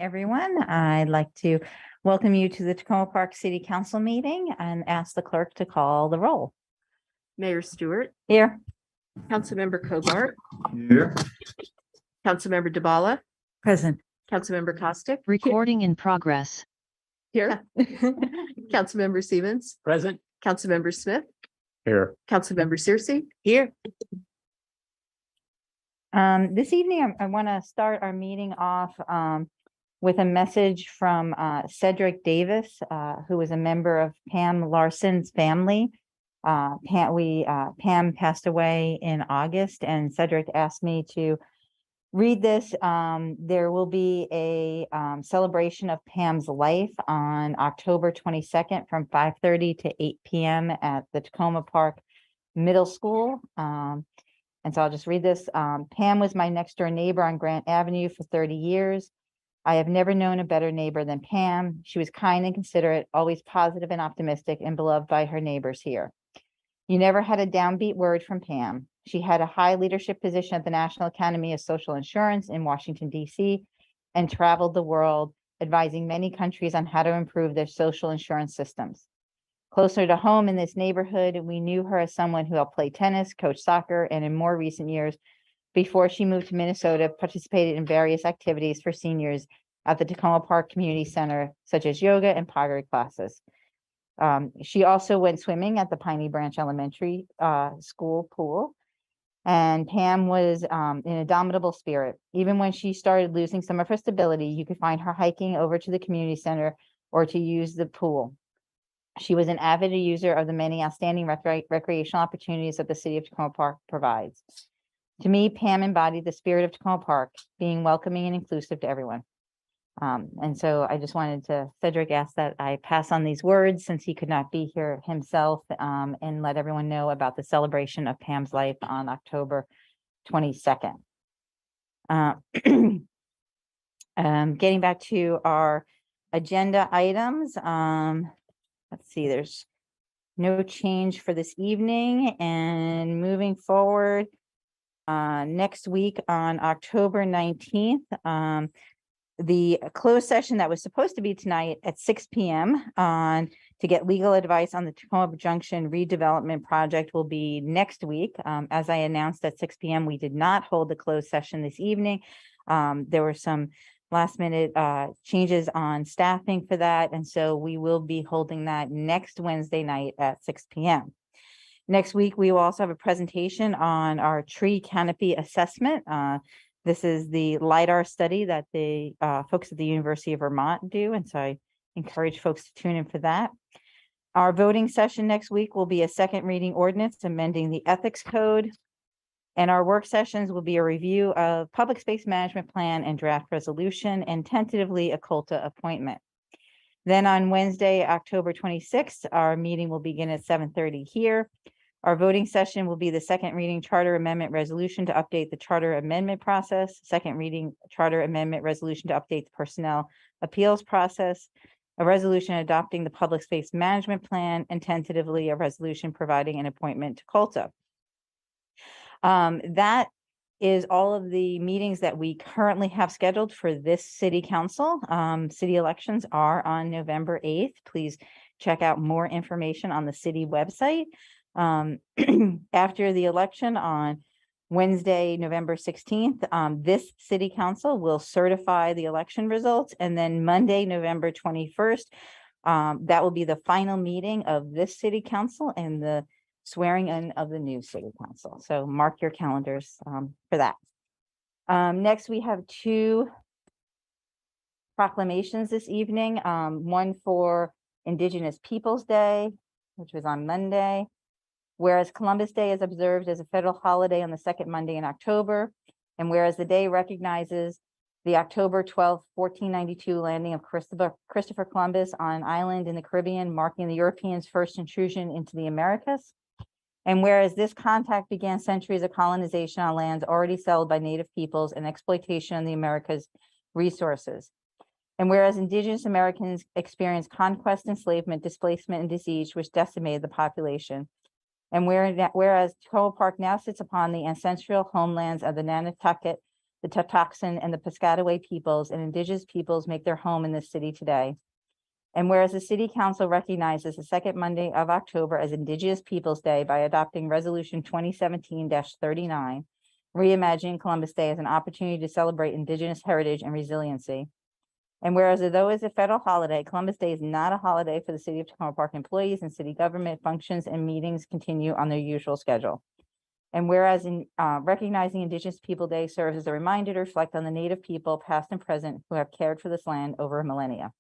everyone. I'd like to welcome you to the Tacoma Park City Council meeting and ask the clerk to call the roll. Mayor Stewart, Here. Councilmember Cobart, Here. Councilmember DeBala, Present. Councilmember Costick. Recording in progress. Here. Councilmember Stevens, Present. Councilmember Smith, Here. Councilmember Searcy. Here. This evening, I want to start our meeting off with a message from Cedric Davis, who is a member of Pam Larson's family. Pam passed away in August, and Cedric asked me to read this. There will be a celebration of Pam's life on October 22nd from 5:30 to 8 p.m. at the Tacoma Park Middle School. And so I'll just read this. Pam was my next door neighbor on Grant Avenue for 30 years. I have never known a better neighbor than Pam. She was kind and considerate, always positive and optimistic, and beloved by her neighbors here. You never had a downbeat word from Pam. She had a high leadership position at the National Academy of Social Insurance in Washington, D.C., and traveled the world, advising many countries on how to improve their social insurance systems. Closer to home in this neighborhood, we knew her as someone who helped play tennis, coach soccer, and in more recent years, before she moved to Minnesota, participated in various activities for seniors at the Tacoma Park Community Center, such as yoga and pottery classes. She also went swimming at the Piney Branch Elementary School pool. And Pam was an indomitable spirit. Even when she started losing some of her stability, you could find her hiking over to the community center or to use the pool. She was an avid user of the many outstanding recreational opportunities that the city of Tacoma Park provides. To me, Pam embodied the spirit of Tacoma Park, being welcoming and inclusive to everyone. And so I just wanted to, Cedric asked that I pass on these words since he could not be here himself, and let everyone know about the celebration of Pam's life on October 22nd. Getting back to our agenda items. Let's see, there's no change for this evening, and moving forward, next week on October 19th, the closed session that was supposed to be tonight at 6 p.m. To get legal advice on the Tacoma Junction redevelopment project will be next week. As I announced at 6 p.m., we did not hold the closed session this evening. There were some last minute changes on staffing for that. And so we will be holding that next Wednesday night at 6 p.m. Next week, we will also have a presentation on our tree canopy assessment. This is the LIDAR study that the folks at the University of Vermont do. And so I encourage folks to tune in for that. Our voting session next week will be a second reading ordinance amending the ethics code. And our work sessions will be a review of public space management plan and draft resolution, and tentatively a COLTA appointment. Then on Wednesday, October 26th, our meeting will begin at 7:30 here. Our voting session will be the second reading charter amendment resolution to update the charter amendment process, second reading charter amendment resolution to update the personnel appeals process, a resolution adopting the public space management plan, and tentatively a resolution providing an appointment to COLTA. That is all of the meetings that we currently have scheduled for this city council. City elections are on November 8th. Please check out more information on the city website. After the election on Wednesday, November 16th, this city council will certify the election results. And then Monday, November 21st, that will be the final meeting of this city council and the swearing in of the new city council. So mark your calendars for that. Next, we have two proclamations this evening. One for Indigenous Peoples Day, which was on Monday. Whereas Columbus Day is observed as a federal holiday on the second Monday in October, and whereas the day recognizes the October 12th, 1492 landing of Christopher Columbus on an island in the Caribbean, marking the Europeans' first intrusion into the Americas. And whereas this contact began centuries of colonization on lands already settled by native peoples and exploitation of the Americas' resources. And whereas Indigenous Americans experienced conquest, enslavement, displacement, and disease, which decimated the population. And whereas Tacoma Park now sits upon the ancestral homelands of the Nantucket the Tucson and the Piscataway peoples and indigenous peoples make their home in this city today. And whereas the City Council recognizes the second Monday of October as Indigenous Peoples' Day by adopting Resolution 2017-39, reimagining Columbus Day as an opportunity to celebrate Indigenous heritage and resiliency. And whereas although it's a federal holiday, Columbus Day is not a holiday for the City of Tacoma Park employees, and city government functions and meetings continue on their usual schedule. And whereas in recognizing Indigenous People Day serves as a reminder to reflect on the Native people, past and present, who have cared for this land over millennia.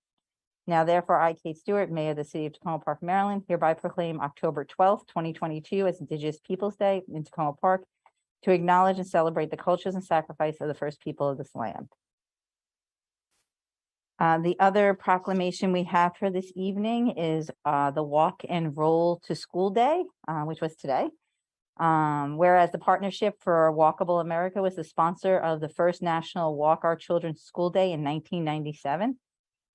Now, therefore, I, Kate Stewart, Mayor of the City of Tacoma Park, Maryland, hereby proclaim October 12th, 2022 as Indigenous Peoples Day in Tacoma Park to acknowledge and celebrate the cultures and sacrifice of the first people of this land. The other proclamation we have for this evening is the Walk and Roll to School Day, which was today. Whereas the Partnership for Walkable America was the sponsor of the first National Walk Our Children to School Day in 1997.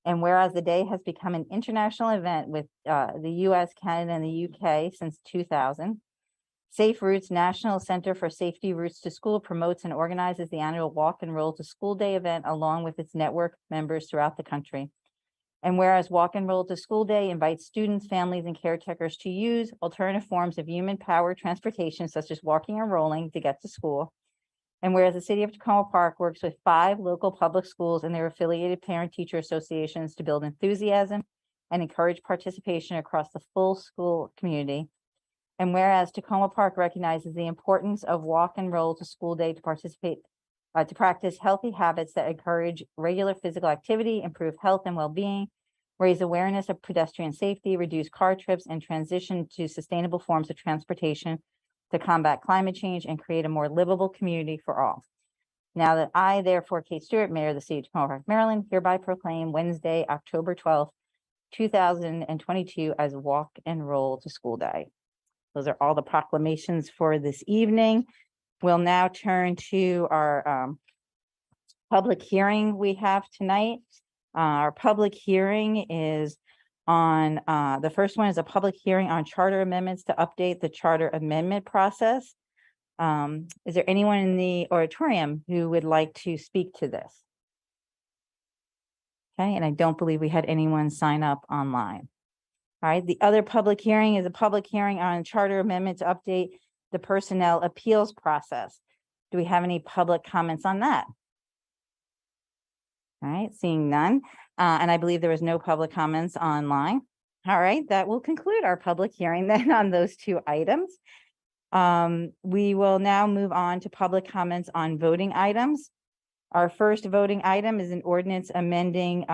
And whereas the day has become an international event with the US, Canada, and the UK since 2000, Safe Routes National Center for Safety Routes to School promotes and organizes the annual Walk and Roll to School Day event along with its network members throughout the country. And whereas Walk and Roll to School Day invites students, families, and caretakers to use alternative forms of human-powered transportation, such as walking or rolling, to get to school. And whereas the City of Tacoma Park works with 5 local public schools and their affiliated parent-teacher associations to build enthusiasm and encourage participation across the full school community. And whereas Tacoma Park recognizes the importance of Walk and Roll to School Day to practice healthy habits that encourage regular physical activity, improve health and well-being, raise awareness of pedestrian safety, reduce car trips, and transition to sustainable forms of transportation to combat climate change and create a more livable community for all. Now that I, therefore, Kate Stewart, Mayor of the City of Tacoma Park, Maryland, hereby proclaim Wednesday, October 12th, 2022 as Walk and Roll to School Day. Those are all the proclamations for this evening. We'll now turn to our public hearing we have tonight. Our public hearing is on, the first one is a public hearing on charter amendments to update the charter amendment process. Is there anyone in the auditorium who would like to speak to this? Okay, and I don't believe we had anyone sign up online. All right, the other public hearing is a public hearing on charter amendment to update the personnel appeals process. Do we have any public comments on that? All right, seeing none. And I believe there was no public comments online. All right, that will conclude our public hearing then on those 2 items. We will now move on to public comments on voting items. Our first voting item is an ordinance amending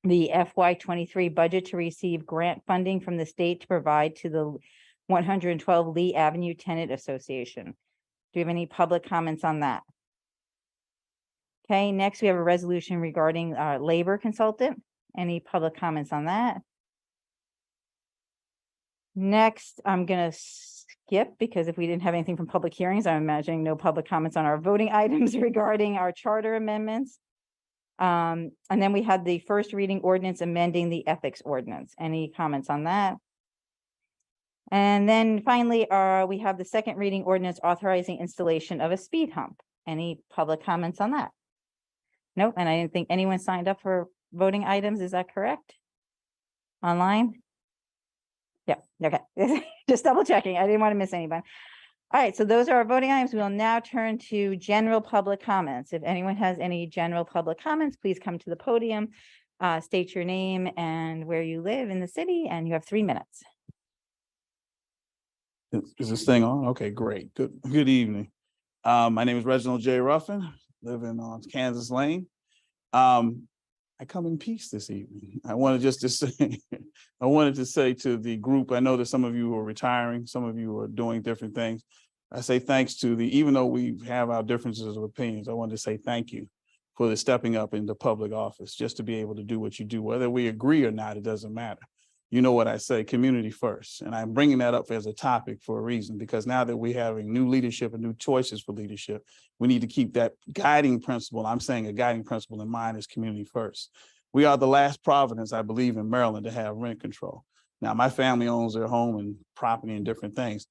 the FY23 budget to receive grant funding from the state to provide to the 112 Lee Avenue Tenant Association. Do you have any public comments on that? Okay, next we have a resolution regarding our labor consultant. Any public comments on that? Next, I'm going to skip because if we didn't have anything from public hearings, I'm imagining no public comments on our voting items regarding our charter amendments. And then we had the first reading ordinance amending the ethics ordinance. Any comments on that? And then finally, we have the second reading ordinance authorizing installation of a speed hump. Any public comments on that? Nope, and I didn't think anyone signed up for voting items. Is that correct? Online? Yeah, okay. Just double checking. I didn't want to miss anybody. All right, so those are our voting items. We will now turn to general public comments. If anyone has any general public comments, please come to the podium, state your name and where you live in the city, and you have 3 minutes. Is this thing on? Okay, great. Good evening. My name is Reginald J. Ruffin, living on Kansas Lane. I come in peace this evening. I wanted to say to the group, I know that some of you are retiring, some of you are doing different things. I say thanks to even though we have our differences of opinions, I wanted to say thank you for the stepping up into public office, just to be able to do what you do. Whether we agree or not, it doesn't matter. You know what I say, community first. And I'm bringing that up as a topic for a reason, because now that we're having new leadership and new choices for leadership, we need to keep that guiding principle. I'm saying a guiding principle in mind is community first. We are the last province, I believe, in Maryland to have rent control. Now, my family owns their home and property and different things.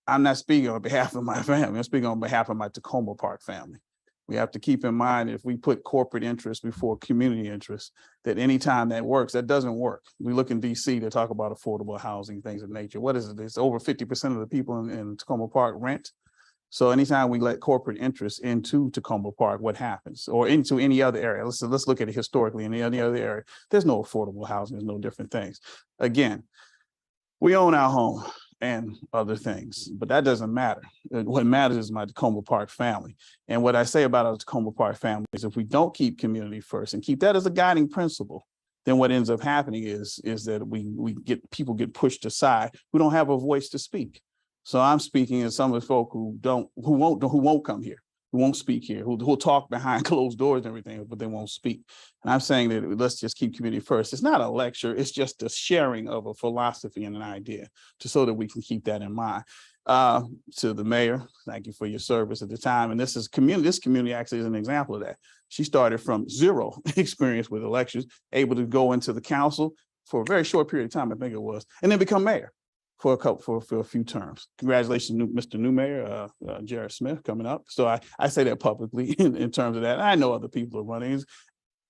I'm not speaking on behalf of my family. I'm speaking on behalf of my Tacoma Park family. We have to keep in mind, if we put corporate interests before community interests, that anytime that works, that doesn't work. We look in DC to talk about affordable housing, things of nature. What is it? It's over 50% of the people in Tacoma Park rent. So anytime we let corporate interests into Tacoma Park, what happens? Or into any other area? Let's look at it historically in any other area. There's no affordable housing, there's no different things. Again, we own our home and other things, but that doesn't matter. What matters is my Tacoma Park family. And what I say about our Tacoma Park family is, if we don't keep community first and keep that as a guiding principle, then what ends up happening is that people get pushed aside who don't have a voice to speak. So I'm speaking as some of the folk who won't come here, who won't speak here, who'll talk behind closed doors and everything, but they won't speak. And I'm saying that let's just keep community first. It's not a lecture, it's just a sharing of a philosophy and an idea, just so that we can keep that in mind. To the mayor, thank you for your service at the time. And this community actually is an example of that. She started from zero experience with elections, able to go into the council for a very short period of time, I think it was, and then become mayor for a few terms. Congratulations, Mr. New Mayor, Jared Smith, coming up. So I say that publicly in terms of that. I know other people are running.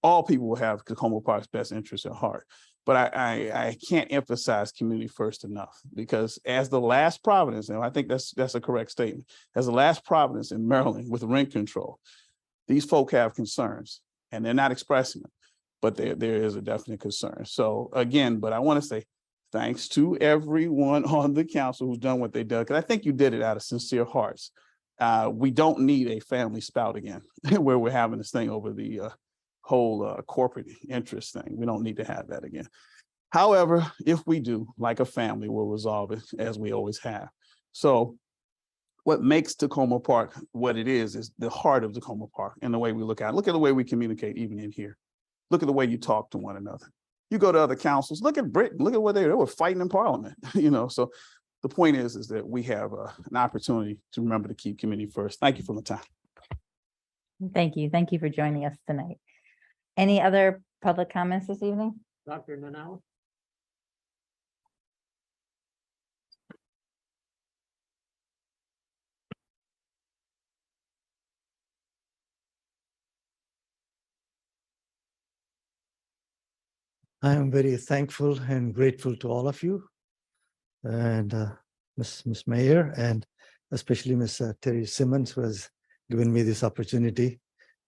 All people will have Tacoma Park's best interests at heart. But I can't emphasize community first enough, because as the last province, and I think that's a correct statement, as the last province in Maryland with rent control, these folk have concerns and they're not expressing them, but there is a definite concern. So again, but I want to say, thanks to everyone on the council who's done what they done, because I think you did it out of sincere hearts. We don't need a family spout again, where we're having this thing over the whole corporate interest thing. We don't need to have that again. However, if we do, like a family, we'll resolve it as we always have. So what makes Tacoma Park what it is the heart of Tacoma Park and the way we look at it. Look at the way we communicate even in here. Look at the way you talk to one another. You go to other councils, look at Britain, look at what they were fighting in Parliament, so the point is that we have an opportunity to remember to keep community first. Thank you for the time. Thank you. Thank you for joining us tonight. Any other public comments this evening? Dr. Nanau. I am very thankful and grateful to all of you, and Ms. Mayor, and especially Ms. Terry Simmons, who has given me this opportunity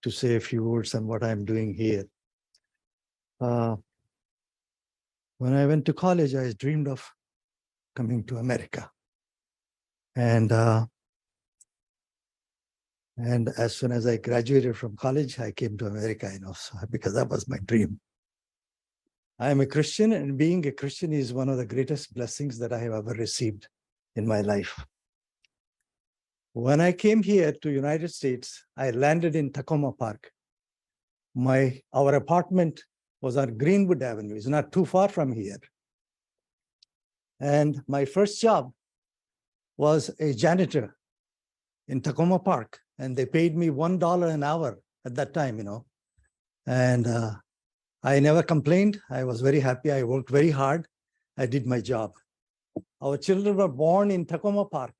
to say a few words on what I'm doing here. When I went to college, I dreamed of coming to America. And as soon as I graduated from college, I came to America, because that was my dream. I am a Christian, and being a Christian is one of the greatest blessings that I have ever received in my life. When I came here to United States, I landed in Tacoma Park. Our apartment was on Greenwood Avenue. It's not too far from here. And my first job was a janitor in Tacoma Park, and they paid me $1 an hour at that time, And I never complained. I was very happy. I worked very hard. I did my job. Our children were born in Tacoma Park.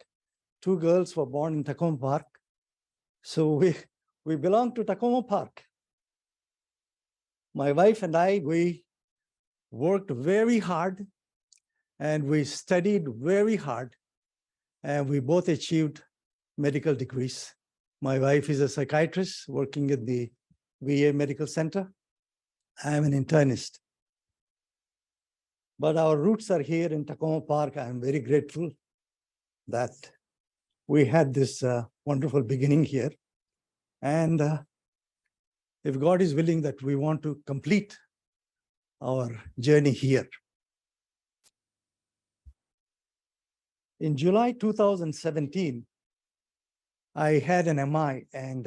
2 girls were born in Tacoma Park. So we belong to Tacoma Park. My wife and I, we worked very hard, and we studied very hard, and we both achieved medical degrees. My wife is a psychiatrist working at the VA Medical Center. I'm an internist. But our roots are here in Tacoma Park. I'm very grateful that we had this wonderful beginning here. And if God is willing, that we want to complete our journey here. In July 2017, I had an MI, and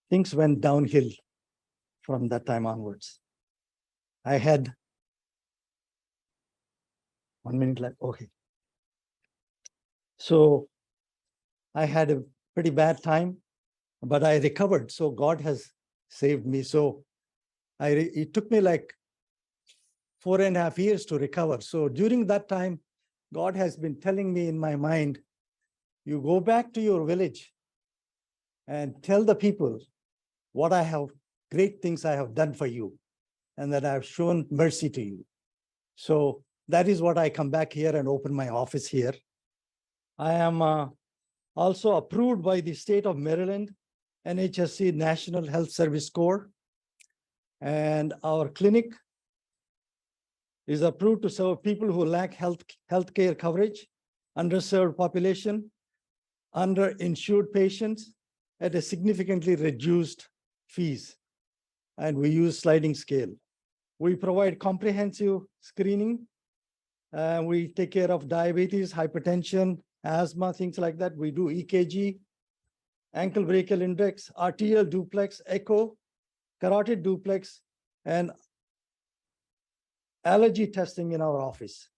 things went downhill from that time onwards. I had 1 minute left. Okay. So I had a pretty bad time, but I recovered. So God has saved me. So it took me like 4.5 years to recover. So during that time, God has been telling me in my mind, you go back to your village and tell the people what I have, great things I have done for you, and that I have shown mercy to you. So that is what I come back here and open my office here. I am also approved by the state of Maryland, NHSC National Health Service Corps. And our clinic is approved to serve people who lack healthcare coverage, underserved population, underinsured patients at a significantly reduced fees. And we use sliding scale. We provide comprehensive screening. We take care of diabetes, hypertension, asthma, things like that. We do EKG, ankle brachial index, arterial duplex, echo, carotid duplex, and allergy testing in our office.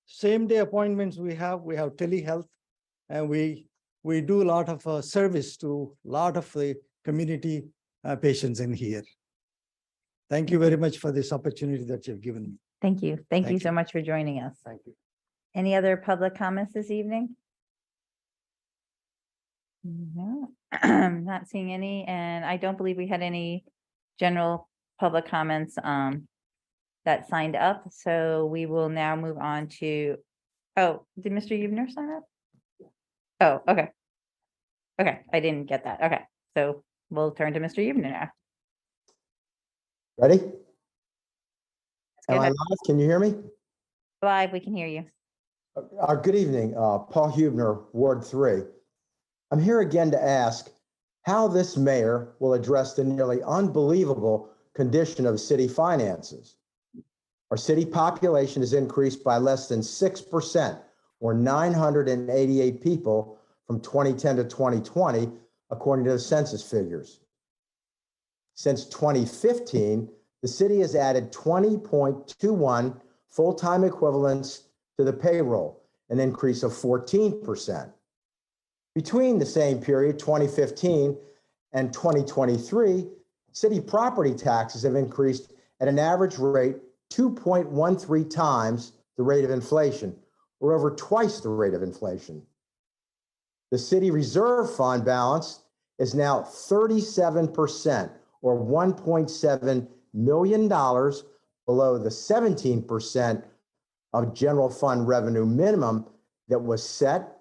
Same day appointments we have telehealth, and we do a lot of service to a lot of the community patients in here. Thank you very much for this opportunity that you've given me. Thank you. Thank you Thank so you. much for joining us. Thank you. Any other public comments this evening? No, not seeing any, and I don't believe we had any general public comments that signed up. So we will now move on to, oh, did Mr. Hubner sign up? Oh, okay. Okay, I didn't get that. Okay, so we'll turn to Mr. Hubner now. Ready? Let's Am go I ahead. live? Can you hear me? Live, we can hear you. Good evening, Paul Hubner, Ward 3. I'm here again to ask how this mayor will address the nearly unbelievable condition of city finances. Our city population has increased by less than 6%, or 988 people from 2010 to 2020, according to the census figures. Since 2015, the city has added 20.21 full-time equivalents to the payroll, an increase of 14%. Between the same period, 2015 and 2023, city property taxes have increased at an average rate 2.13 times the rate of inflation, or over twice the rate of inflation. The city reserve fund balance is now 37%, or $1.7 million below the 17% of general fund revenue minimum that was set,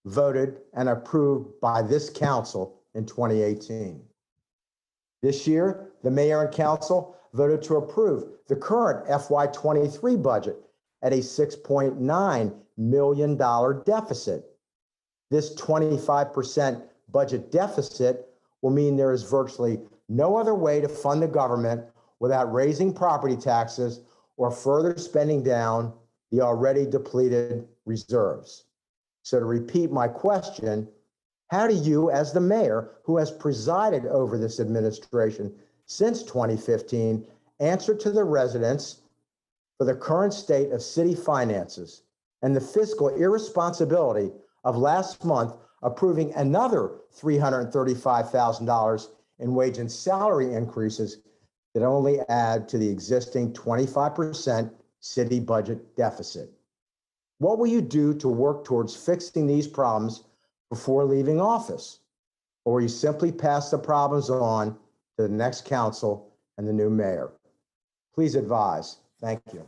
voted, and approved by this council in 2018. This year, the mayor and council voted to approve the current FY23 budget at a $6.9 million deficit. This 25% budget deficit will mean there is virtually no other way to fund the government without raising property taxes or further spending down the already depleted reserves. So to repeat my question, how do you, as the mayor who has presided over this administration since 2015, answer to the residents for the current state of city finances and the fiscal irresponsibility of last month approving another $335,000 in wage and salary increases that only add to the existing 25% city budget deficit? What will you do to work towards fixing these problems before leaving office? Or will you simply pass the problems on to the next council and the new mayor? Please advise. Thank you.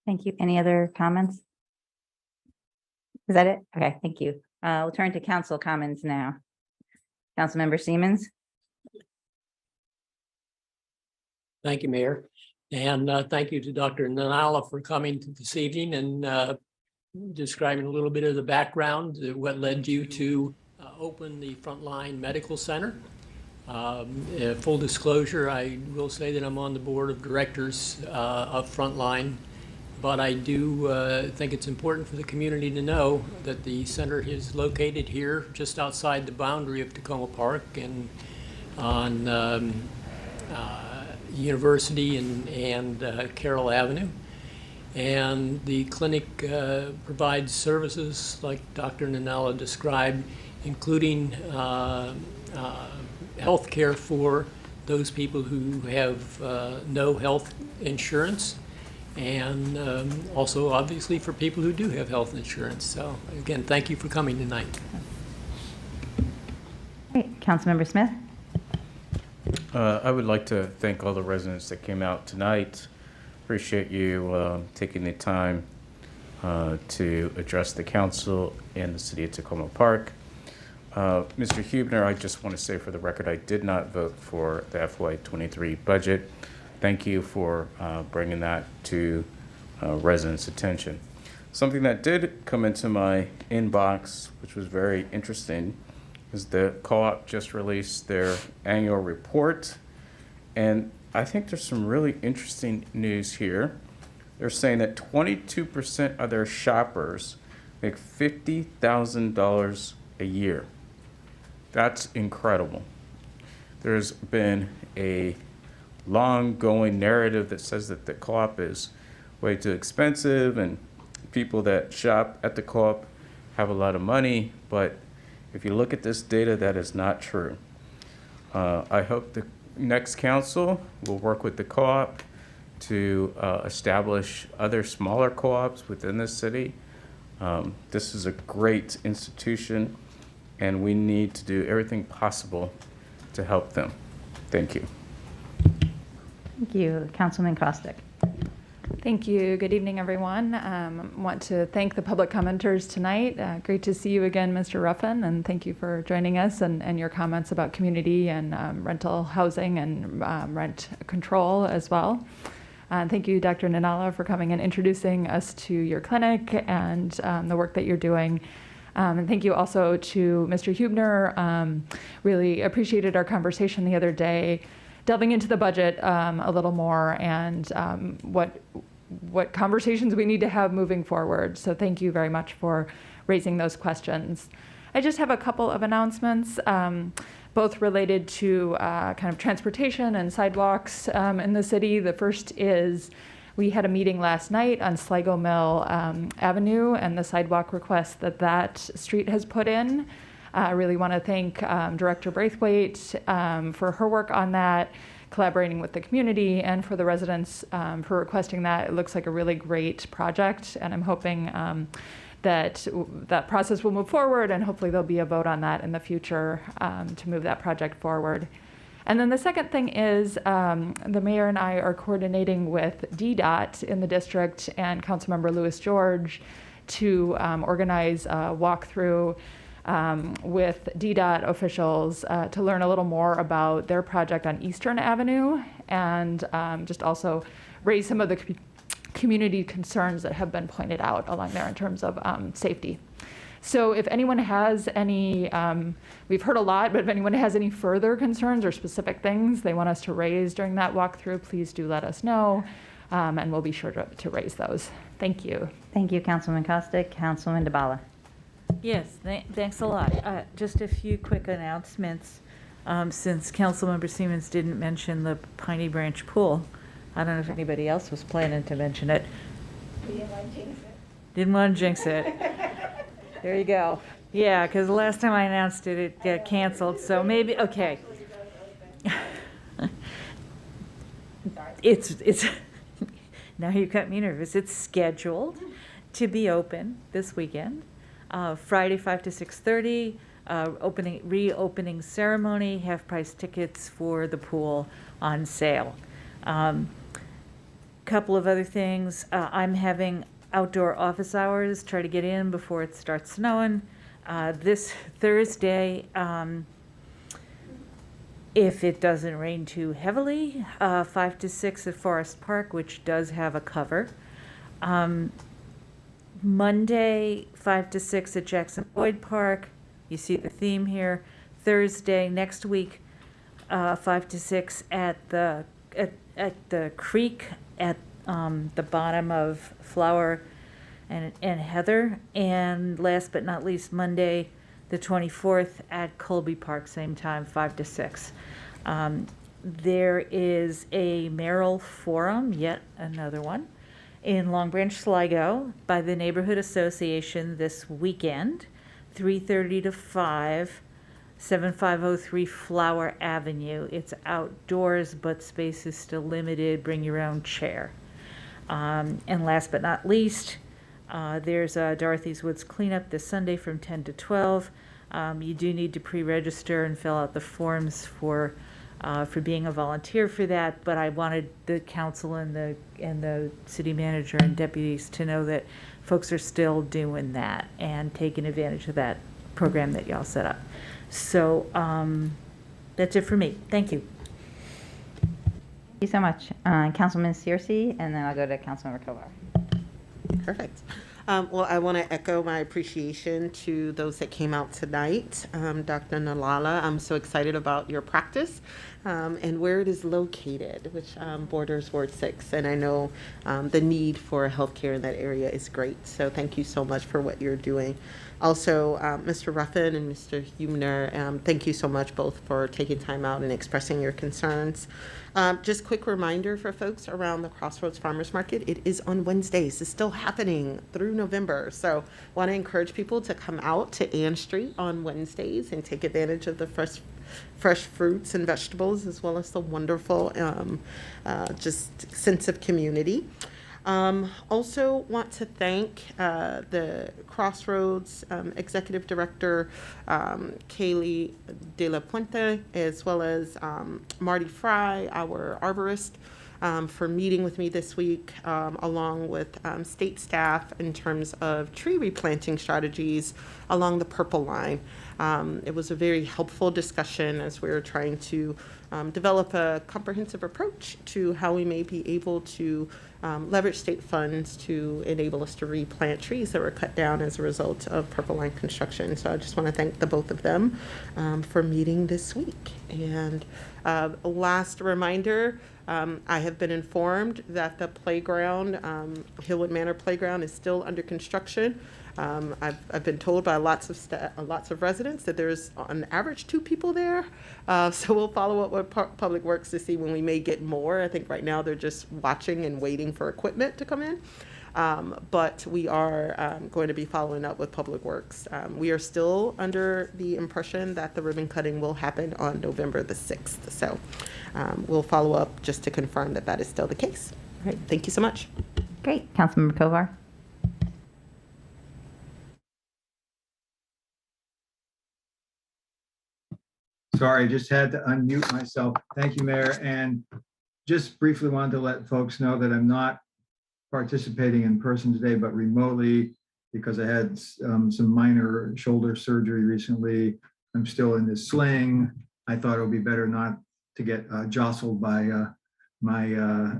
Thank you. Any other comments? Is that it? Okay, thank you. We'll turn to council comments now. Councilmember Siemens. Thank you, Mayor. And thank you to Dr. Nanala for coming to this evening and describing a little bit of the background, what led you to open the Frontline Medical Center. Full disclosure, I will say that I'm on the board of directors of Frontline, but I do think it's important for the community to know that the center is located here just outside the boundary of Tacoma Park and on University and Carroll Avenue. And the clinic provides services like Dr. Nanala described, including health care for those people who have no health insurance, and also obviously for people who do have health insurance. So again, thank you for coming tonight. Great. Councilmember Smith? I would like to thank all the residents that came out tonight. Appreciate you taking the time to address the council and the city of Tacoma Park. Mr. Huebner, I just want to say for the record, I did not vote for the FY23 budget. Thank you for bringing that to residents' attention. Something that did come into my inbox, which was very interesting, is the co-op just released their annual report. And I think there's some really interesting news here. They're saying that 22% of their shoppers make $50,000 a year. That's incredible. There's been a long-going narrative that says that the co-op is way too expensive and people that shop at the co-op have a lot of money, but if you look at this data, that is not true. I hope the next council will work with the co-op to establish other smaller co-ops within the city. This is a great institution, and we need to do everything possible to help them. Thank you. Thank you. Councilman Costick? Thank you. Good evening, everyone. Want to thank the public commenters tonight. Great to see you again, Mr. Ruffin, and thank you for joining us and your comments about community and rental housing and rent control as well. Thank you, Dr. Nanala, for coming and introducing us to your clinic and the work that you're doing. And thank you also to Mr. Huebner. Really appreciated our conversation the other day, delving into the budget a little more and what conversations we need to have moving forward. So thank you very much for raising those questions. I just have a couple of announcements, both related to kind of transportation and sidewalks in the city. The first is we had a meeting last night on Sligo Mill Avenue and the sidewalk request that street has put in. I really want to thank Director Braithwaite for her work on that, collaborating with the community, and for the residents for requesting that. It looks like a really great project, and I'm hoping that that process will move forward, and hopefully there'll be a vote on that in the future to move that project forward. And then the second thing is the mayor and I are coordinating with DDOT in the district and Councilmember Louis George to organize a walkthrough with DDOT officials to learn a little more about their project on Eastern Avenue and just also raise some of the community concerns that have been pointed out along there in terms of safety. So if anyone has any, we've heard a lot, but if anyone has any further concerns or specific things they want us to raise during that walkthrough, please do let us know, and we'll be sure to raise those. Thank you. Thank you, Councilman Costick. Councilman DeBala? Yes, thanks a lot. Just a few quick announcements. Since Councilmember Siemens didn't mention the Piney Branch Pool, I don't know if anybody else was planning to mention it. Didn't want to jinx it. There you go. Yeah, because the last time I announced it, it got canceled. So maybe, okay. It's now you got me nervous. It's scheduled to be open this weekend. Friday 5 to 6:30, reopening ceremony, half-price tickets for the pool on sale. Couple of other things. I'm having outdoor office hours, try to get in before it starts snowing. This Thursday, if it doesn't rain too heavily, 5 to 6 at Forest Park, which does have a cover. Monday, 5 to 6 at Jackson Boyd Park. You see the theme here. Thursday, next week, 5 to 6 at the creek at the bottom of Flower and Heather. And last but not least, Monday, the 24th at Colby Park, same time, 5 to 6. There is a mayoral forum, yet another one, in Long Branch, Sligo by the Neighborhood Association this weekend, 3:30 to 5, 7503 Flower Avenue. It's outdoors, but space is still limited. Bring your own chair. And last but not least, there's Dorothy's Woods cleanup this Sunday from 10 to 12. You do need to pre-register and fill out the forms for being a volunteer for that, but I wanted the council and the city manager and deputies to know that folks are still doing that and taking advantage of that program that y'all set up. So that's it for me. Thank you. Thank you so much. Councilman Searcy, and then I'll go to Councilmember Kovar. Perfect. Well, I want to echo my appreciation to those that came out tonight. Dr. Nalala, I'm so excited about your practice and where it is located, which borders Ward 6. And I know the need for healthcare in that area is great. So thank you so much for what you're doing. Also, Mr. Ruffin and Mr. Hubner, thank you so much both for taking time out and expressing your concerns. Just quick reminder for folks around the Crossroads Farmers Market, it is on Wednesdays. It's still happening through November. So want to encourage people to come out to Ann Street on Wednesdays and take advantage of the fresh fruits and vegetables, as well as the wonderful just sense of community. Also want to thank the Crossroads Executive Director, Kaylee De La Puente, as well as Marty Fry, our arborist, for meeting with me this week, along with state staff in terms of tree replanting strategies along the Purple Line. It was a very helpful discussion as we were trying to develop a comprehensive approach to how we may be able to leverage state funds to enable us to replant trees that were cut down as a result of Purple Line construction. So I just want to thank the both of them for meeting this week. And last reminder, I have been informed that the playground, Hillwood Manor Playground, is still under construction. I've been told by lots of residents that there's on average 2 people there. So we'll follow up with Public Works to see when we may get more. I think right now they're just watching and waiting for equipment to come in. But we are going to be following up with Public Works. We are still under the impression that the ribbon cutting will happen on November the 6th. So we'll follow up just to confirm that that is still the case. All right, thank you so much. Great. Councilmember Kovar. Sorry, just had to unmute myself. Thank you, Mayor. And just briefly wanted to let folks know that I'm not participating in person today, but remotely because I had some minor shoulder surgery recently. I'm still in this sling. I thought it would be better not to get jostled by my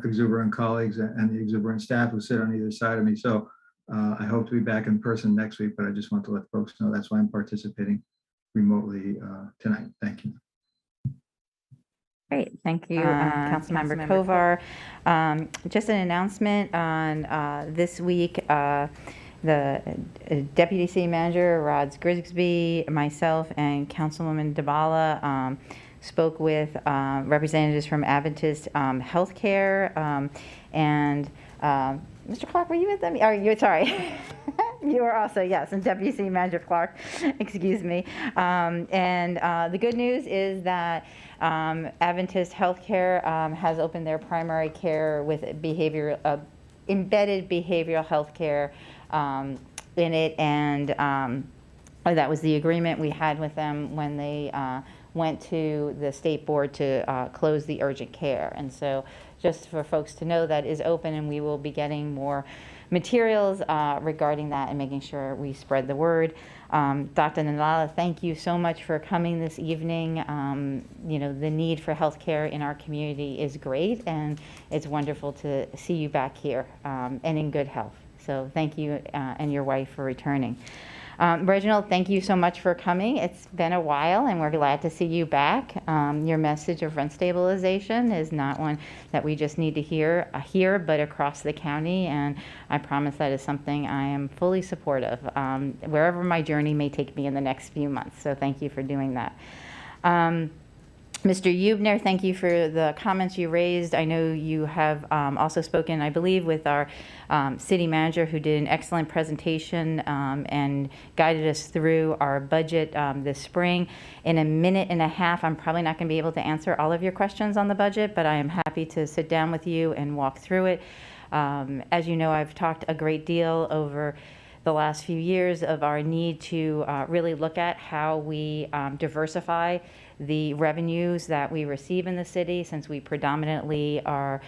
exuberant colleagues and the exuberant staff who sit on either side of me. So I hope to be back in person next week, but I just want to let folks know that's why I'm participating remotely tonight. Thank you. Great, thank you, Councilmember Kovar. Just an announcement on this week, the Deputy City Manager, Rods Grigsby, myself, and Councilwoman Dabala spoke with representatives from Adventist Healthcare, and Mr. Clark, were you with them? Sorry. You are also, yes, and Deputy City Manager Clark, excuse me. And the good news is that Adventist Healthcare has opened their primary care with embedded behavioral health care in it, and that was the agreement we had with them when they went to the state board to close the urgent care. And so just for folks to know, that is open, and we will be getting more materials regarding that and making sure we spread the word. Dr. Nalala, thank you so much for coming this evening. You know, the need for healthcare in our community is great, and it's wonderful to see you back here and in good health. So thank you and your wife for returning. Reginald, thank you so much for coming. It's been a while, and we're glad to see you back. Your message of rent stabilization is not one that we just need to hear here, but across the county, and I promise that is something I am fully supportive, wherever my journey may take me in the next few months. So thank you for doing that. Mr. Hubner, thank you for the comments you raised. I know you have also spoken, I believe, with our city manager, who did an excellent presentation and guided us through our budget this spring. In a minute and a half, I'm probably not going to be able to answer all of your questions on the budget, but I am happy to sit down with you and walk through it. As you know, I've talked a great deal over the last few years of our need to really look at how we diversify the revenues that we receive in the city, since we predominantly are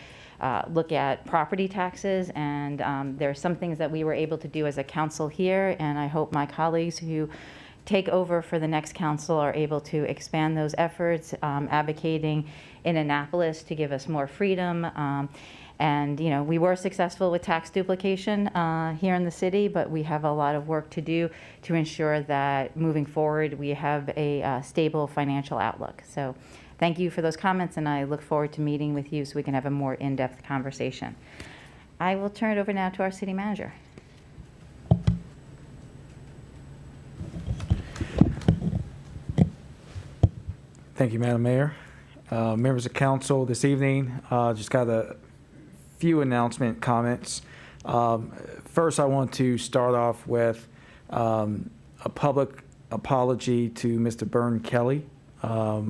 look at property taxes, and there are some things that we were able to do as a council here, and I hope my colleagues who take over for the next council are able to expand those efforts, advocating in Annapolis to give us more freedom. And, you know, we were successful with tax duplication here in the city, but we have a lot of work to do to ensure that moving forward we have a stable financial outlook. So thank you for those comments, and I look forward to meeting with you so we can have a more in-depth conversation. I will turn it over now to our city manager. Thank you, Madam Mayor. Members of council, this evening, just got a few announcement comments. First, I want to start off with a public apology to Mr. Byrne Kelly. A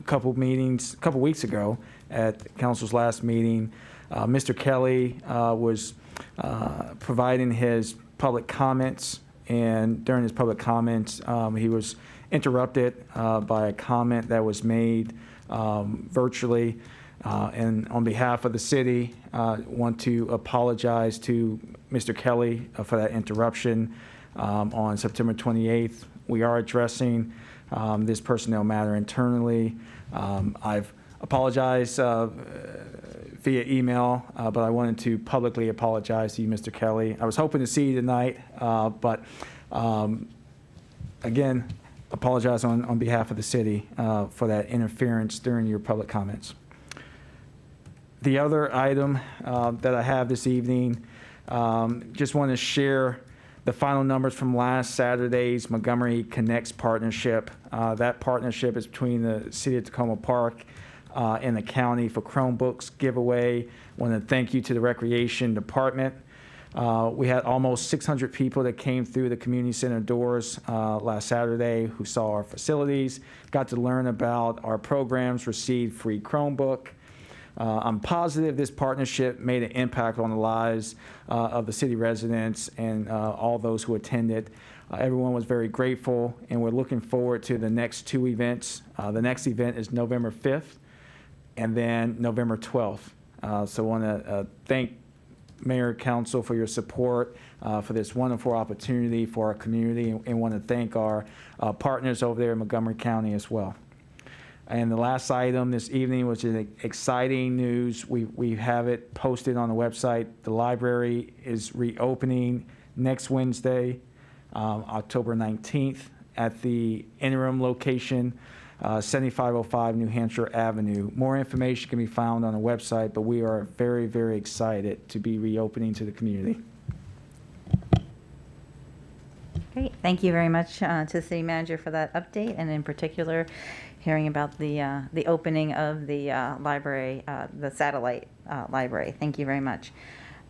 couple weeks ago at council's last meeting, Mr. Kelly was providing his public comments, and during his public comments, he was interrupted by a comment that was made virtually. And on behalf of the city, want to apologize to Mr. Kelly for that interruption. On September 28th, we are addressing this personnel matter internally. I've apologized via email, but I wanted to publicly apologize to you, Mr. Kelly. I was hoping to see you tonight, but again, apologize on behalf of the city for that interference during your public comments. The other item that I have this evening, just want to share the final numbers from last Saturday's Montgomery Connects partnership. That partnership is between the City of Tacoma Park and the county for Chromebooks giveaway. I want to thank you to the Recreation Department. We had almost 600 people that came through the community center doors last Saturday who saw our facilities, got to learn about our programs, received free Chromebook. I'm positive this partnership made an impact on the lives of the city residents and all those who attended. Everyone was very grateful, and we're looking forward to the next two events. The next event is November 5th and then November 12th. So I want to thank Mayor, Council for your support for this wonderful opportunity for our community, and want to thank our partners over there in Montgomery County as well. And the last item this evening, which is exciting news, we have it posted on the website. The library is reopening next Wednesday, October 19th, at the interim location, 7505 New Hampshire Avenue. More information can be found on the website, but we are very, very excited to be reopening to the community. Great, thank you very much to the city manager for that update, and in particular, hearing about the opening of the library, the satellite library. Thank you very much.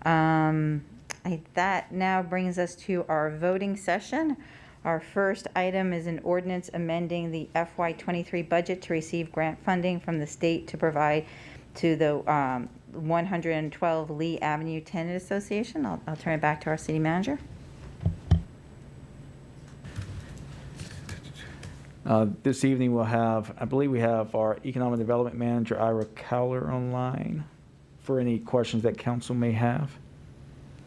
That now brings us to our voting session. Our first item is an ordinance amending the FY23 budget to receive grant funding from the state to provide to the 112 Lee Avenue Tenant Association. I'll turn it back to our city manager. This evening we'll have, I believe we have our Economic Development Manager, Ira Cowler, online for any questions that council may have.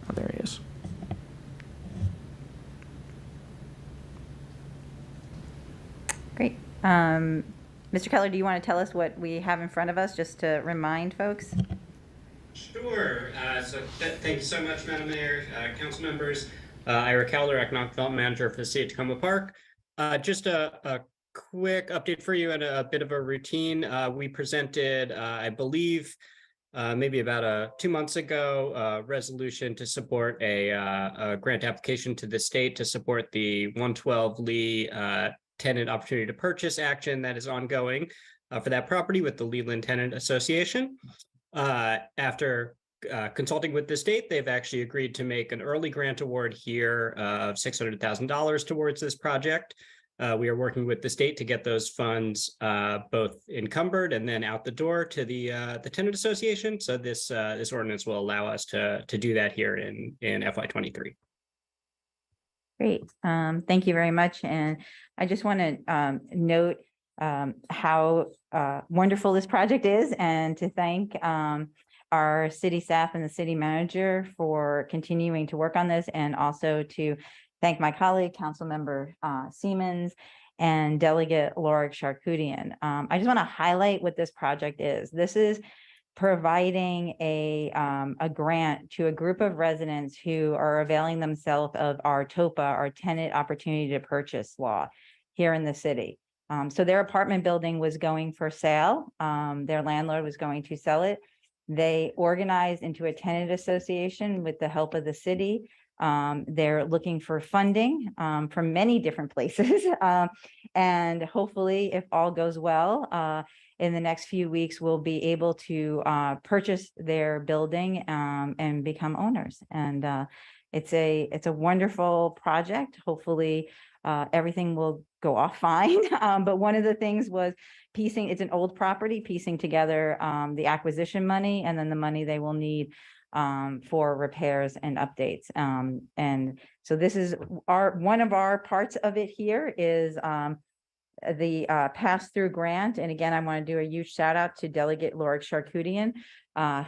Oh, there he is. Great. Mr. Keller, do you want to tell us what we have in front of us, just to remind folks? Sure. Thank you so much, Madam Mayor, council members. Ira Keller, Economic Development Manager for the City of Tacoma Park. Just a quick update for you and a bit of a routine. We presented, I believe, maybe about 2 months ago, a resolution to support a grant application to the state to support the 112 Lee tenant opportunity to purchase action that is ongoing for that property with the Leland Tenant Association. After consulting with the state, they've actually agreed to make an early grant award here of $600,000 towards this project. We are working with the state to get those funds both encumbered and then out the door to the tenant association. So this ordinance will allow us to do that here in FY23. Great. Thank you very much. And I just want to note how wonderful this project is, and to thank our city staff and the city manager for continuing to work on this, and also to thank my colleague, Councilmember Siemens, and Delegate Lorik Charkoudian. I just want to highlight what this project is. This is providing a grant to a group of residents who are availing themselves of our TOPA, our Tenant Opportunity to Purchase law here in the city. So their apartment building was going for sale. Their landlord was going to sell it. They organized into a tenant association with the help of the city. They're looking for funding from many different places. And hopefully, if all goes well, in the next few weeks, we'll be able to purchase their building and become owners. And it's a wonderful project. Hopefully, everything will go off fine. But one of the things was piecing, it's an old property, piecing together the acquisition money and then the money they will need for repairs and updates. And so this is one of our parts of it here is the pass-through grant. And again, I want to do a huge shout out to Delegate Lorik Charkoudian,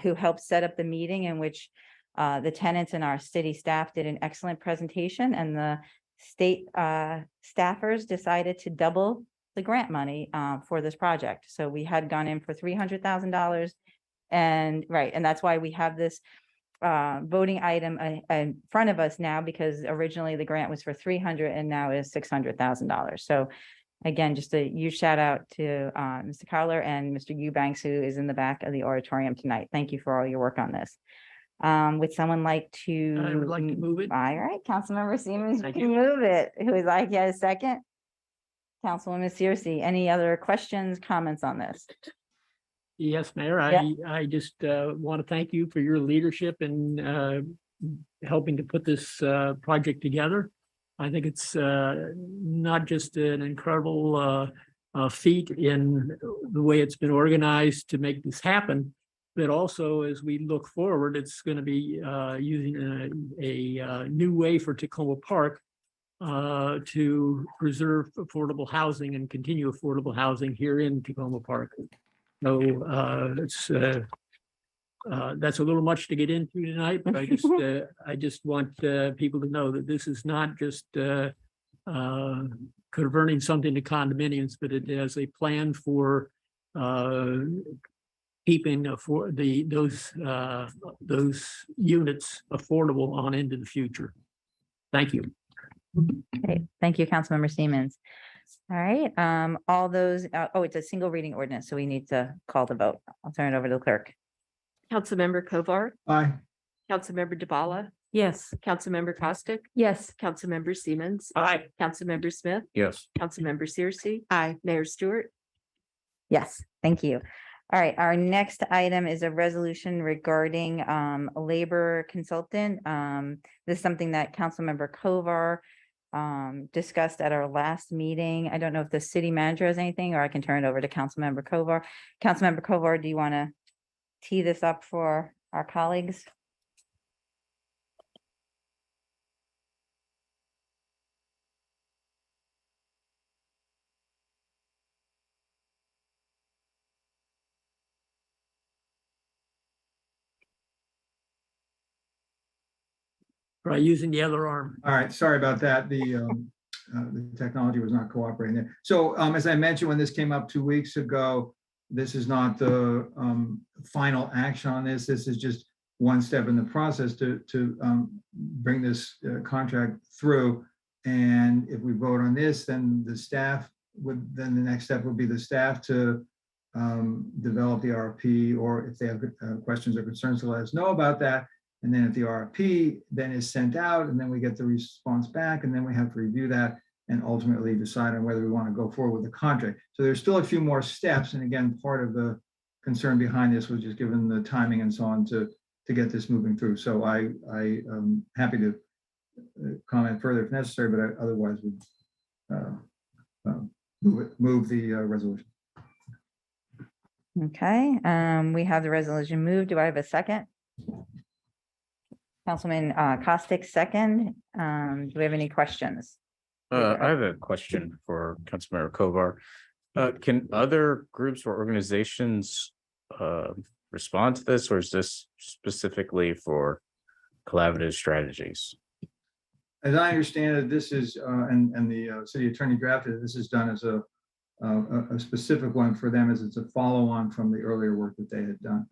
who helped set up the meeting in which the tenants and our city staff did an excellent presentation, and the state staffers decided to double the grant money for this project. So we had gone in for $300,000, and that's why we have this voting item in front of us now, because originally the grant was for $300,000 and now is $600,000. So again, just a huge shout out to Mr. Carler and Mr. Eubanks, who is in the back of the auditorium tonight. Thank you for all your work on this. Would someone like to? I would like to move it. All right, Councilmember Siemens, you Thank can move it. Who would like a second? Councilwoman Searcy, any other questions, comments on this? Yes, Mayor, Yeah. I just want to thank you for your leadership in helping to put this project together. I think it's not just an incredible feat in the way it's been organized to make this happen, but also as we look forward, it's going to be using a new way for Tacoma Park to preserve affordable housing and continue affordable housing here in Tacoma Park. So that's a little much to get into tonight, but I just want people to know that this is not just converting something to condominiums, but it has a plan for keeping for those units affordable on into the future. Thank you. Okay, thank you, Councilmember Siemens. All right, all those, it's a single reading ordinance, so we need to call the vote. I'll turn it over to the clerk. Councilmember Kovar, Aye. Councilmember DeBala, Yes. Councilmember Costick, Yes. Councilmember Siemens, Aye. Councilmember Smith, Yes. Councilmember Searcy, Aye. Mayor Stewart. Yes, thank you. All right, our next item is a resolution regarding a labor consultant. This is something that Councilmember Kovar discussed at our last meeting. I don't know if the city manager has anything, or I can turn it over to Councilmember Kovar. Councilmember Kovar, do you want to tee this up for our colleagues? By using the other arm. All right, sorry about that. The technology was not cooperating there. So as I mentioned, when this came up 2 weeks ago, this is not the final action on this. This is just one step in the process to bring this contract through. And if we vote on this, then the next step would be the staff to develop the RFP, or if they have questions or concerns, to let us know about that. And then if the RFP then is sent out, and then we get the response back, and then we have to review that and ultimately decide on whether we want to go forward with the contract. So there's still a few more steps. And again, part of the concern behind this was just given the timing and so on to get this moving through. So I am happy to comment further if necessary, but I otherwise would move the resolution. Okay, we have the resolution moved. Do I have a second? Councilman Costick, second. Do we have any questions? I have a question for Councilmember Kovar. Can other groups or organizations respond to this, or is this specifically for collaborative strategies? As I understand it, this is, and the city attorney drafted, this is done as a specific one for them, as it's a follow-on from the earlier work that they had done.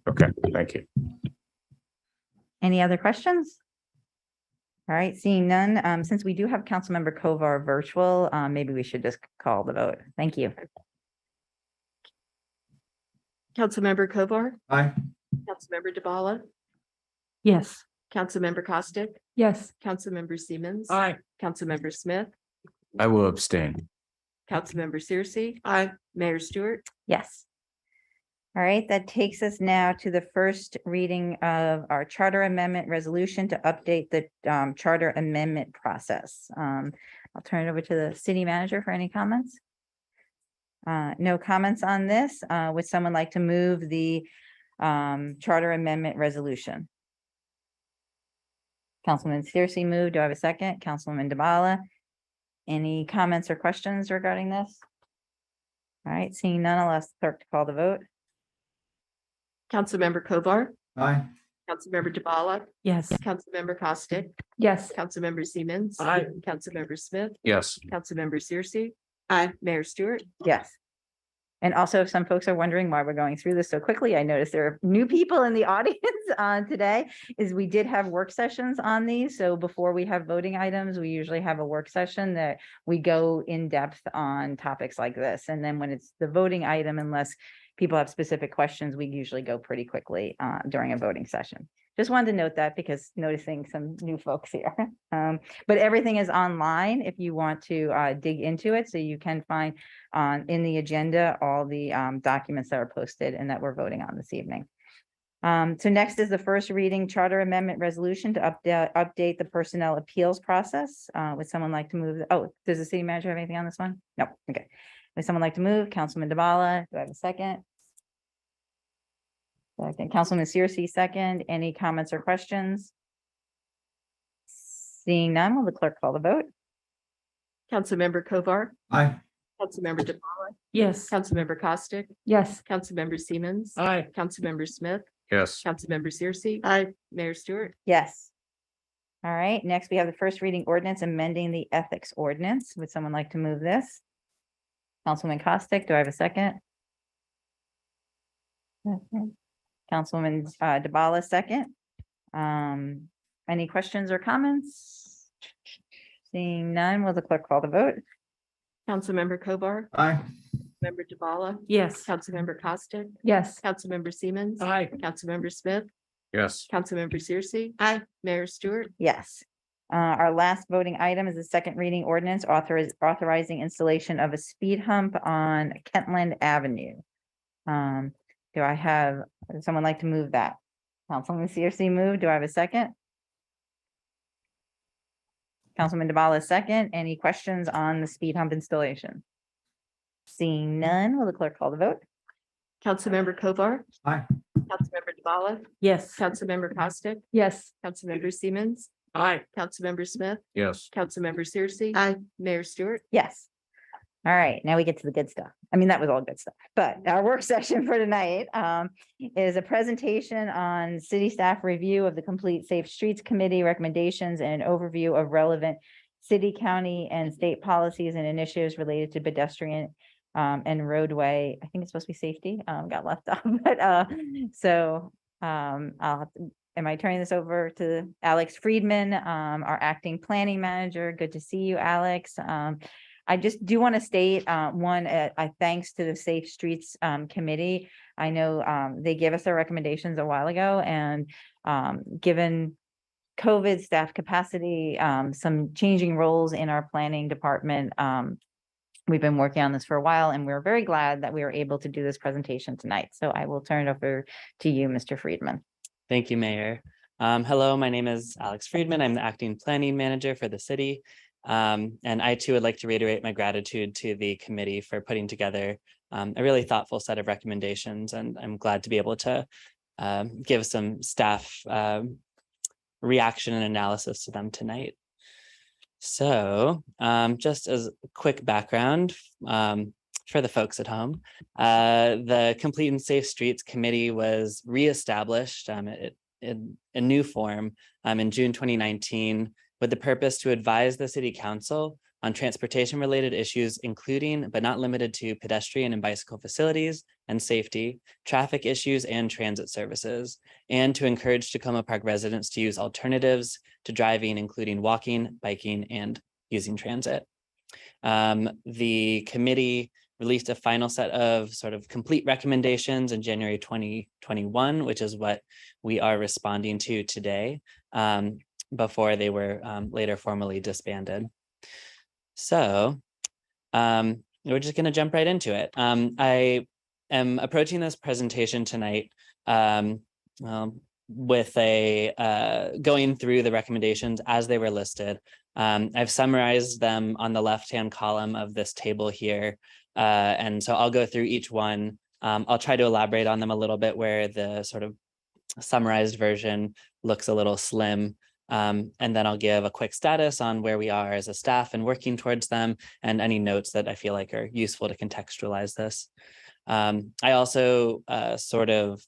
Okay, thank you. Any other questions? All right, seeing none, since we do have Councilmember Kovar virtual, maybe we should just call the vote. Thank you. Councilmember Kovar, Aye. Councilmember DeBala, Yes. Councilmember Costick, Yes. Councilmember Siemens. Aye. Councilmember Smith, I will abstain. Councilmember Searcy. Aye. Mayor Stewart. Yes. All right, that takes us now to the first reading of our charter amendment resolution to update the charter amendment process. I'll turn it over to the city manager for any comments. No comments on this. Would someone like to move the charter amendment resolution? Councilman Searcy moved. Do I have a second? Councilwoman DeBala. Any comments or questions regarding this? All right, seeing none, I'll ask the clerk to call the vote. Councilmember Kovar, Aye. Councilmember DeBala, Yes. Councilmember Costick, Yes. Councilmember Siemens. Aye. Councilmember Smith, Yes. Councilmember Searcy. Aye. Mayor Stewart. Yes. And also, if some folks are wondering why we're going through this so quickly, I noticed there are new people in the audience today, is we did have work sessions on these. So before we have voting items, we usually have a work session that we go in depth on topics like this. And then when it's the voting item, unless people have specific questions, we usually go pretty quickly during a voting session. Just wanted to note that because noticing some new folks here. But everything is online if you want to dig into it. So you can find in the agenda all the documents that are posted and that we're voting on this evening. So next is the first reading charter amendment resolution to update the personnel appeals process. Would someone like to move? Oh, does the city manager have anything on this one? No. Okay. Would someone like to move? Councilman DeBala, do I have a second? Second. Councilman Searcy, second. Any comments or questions? Seeing none, will the clerk call the vote? Councilmember Kovar, Aye. Councilmember DeBala, Yes. Councilmember Costick, Yes. Councilmember Siemens. Aye. Councilmember Smith, Yes. Councilmember Searcy. Aye. Mayor Stewart. Yes. All right, next we have the first reading ordinance amending the ethics ordinance. Would someone like to move this? Councilman Costick, do I have a second? Okay. Councilwoman DeBala, second. Any questions or comments? Seeing none, will the clerk call the vote? Councilmember Kovar, Aye. Member DeBala, Yes. Councilmember Costick, Yes. Councilmember Siemens. Aye. Councilmember Smith, Yes. Councilmember Searcy. Aye. Mayor Stewart. Yes. Our last voting item is the second reading ordinance authorizing installation of a speed hump on Kentland Avenue. Do I have, would someone like to move that? Councilman Searcy moved. Do I have a second? Councilman DeBala, second. Any questions on the speed hump installation? Seeing none, will the clerk call the vote? Councilmember Kovar, Aye. Councilmember DeBala, Yes. Councilmember Costick, Yes. Councilmember Siemens, Aye. Councilmember Smith, Yes. Councilmember Searcy. Aye. Mayor Stewart. Yes. All right, now we get to the good stuff. I mean, that was all good stuff, but our work session for tonight is a presentation on city staff review of the complete Safe Streets Committee recommendations and an overview of relevant city, county, and state policies and initiatives related to pedestrian and roadway. I think it's supposed to be safety, got left off, but I'll have to, am I turning this over to Alex Friedman, our acting planning manager? Good to see you, Alex. I just do want to state I thanks to the Safe Streets Committee. I know they gave us their recommendations a while ago, and given COVID staff capacity, some changing roles in our planning department, we've been working on this for a while, and we're very glad that we were able to do this presentation tonight. So I will turn it over to you, Mr. Friedman. Thank you, Mayor. Hello, my name is Alex Friedman. I'm the acting planning manager for the city. And I too would like to reiterate my gratitude to the committee for putting together a really thoughtful set of recommendations, and I'm glad to be able to give some staff reaction and analysis to them tonight. So just as a quick background for the folks at home, the Complete and Safe Streets Committee was reestablished in a new form in June 2019 with the purpose to advise the City Council on transportation-related issues, including but not limited to pedestrian and bicycle facilities and safety, traffic issues, and transit services, and to encourage Tacoma Park residents to use alternatives to driving, including walking, biking, and using transit. The committee released a final set of sort of complete recommendations in January 2021, which is what we are responding to today, before they were later formally disbanded. So we're just going to jump right into it. I am approaching this presentation tonight with going through the recommendations as they were listed. I've summarized them on the left-hand column of this table here. And so I'll go through each one. I'll try to elaborate on them a little bit where the sort of summarized version looks a little slim. And then I'll give a quick status on where we are as a staff and working towards them, and any notes that I feel like are useful to contextualize this. I also sort of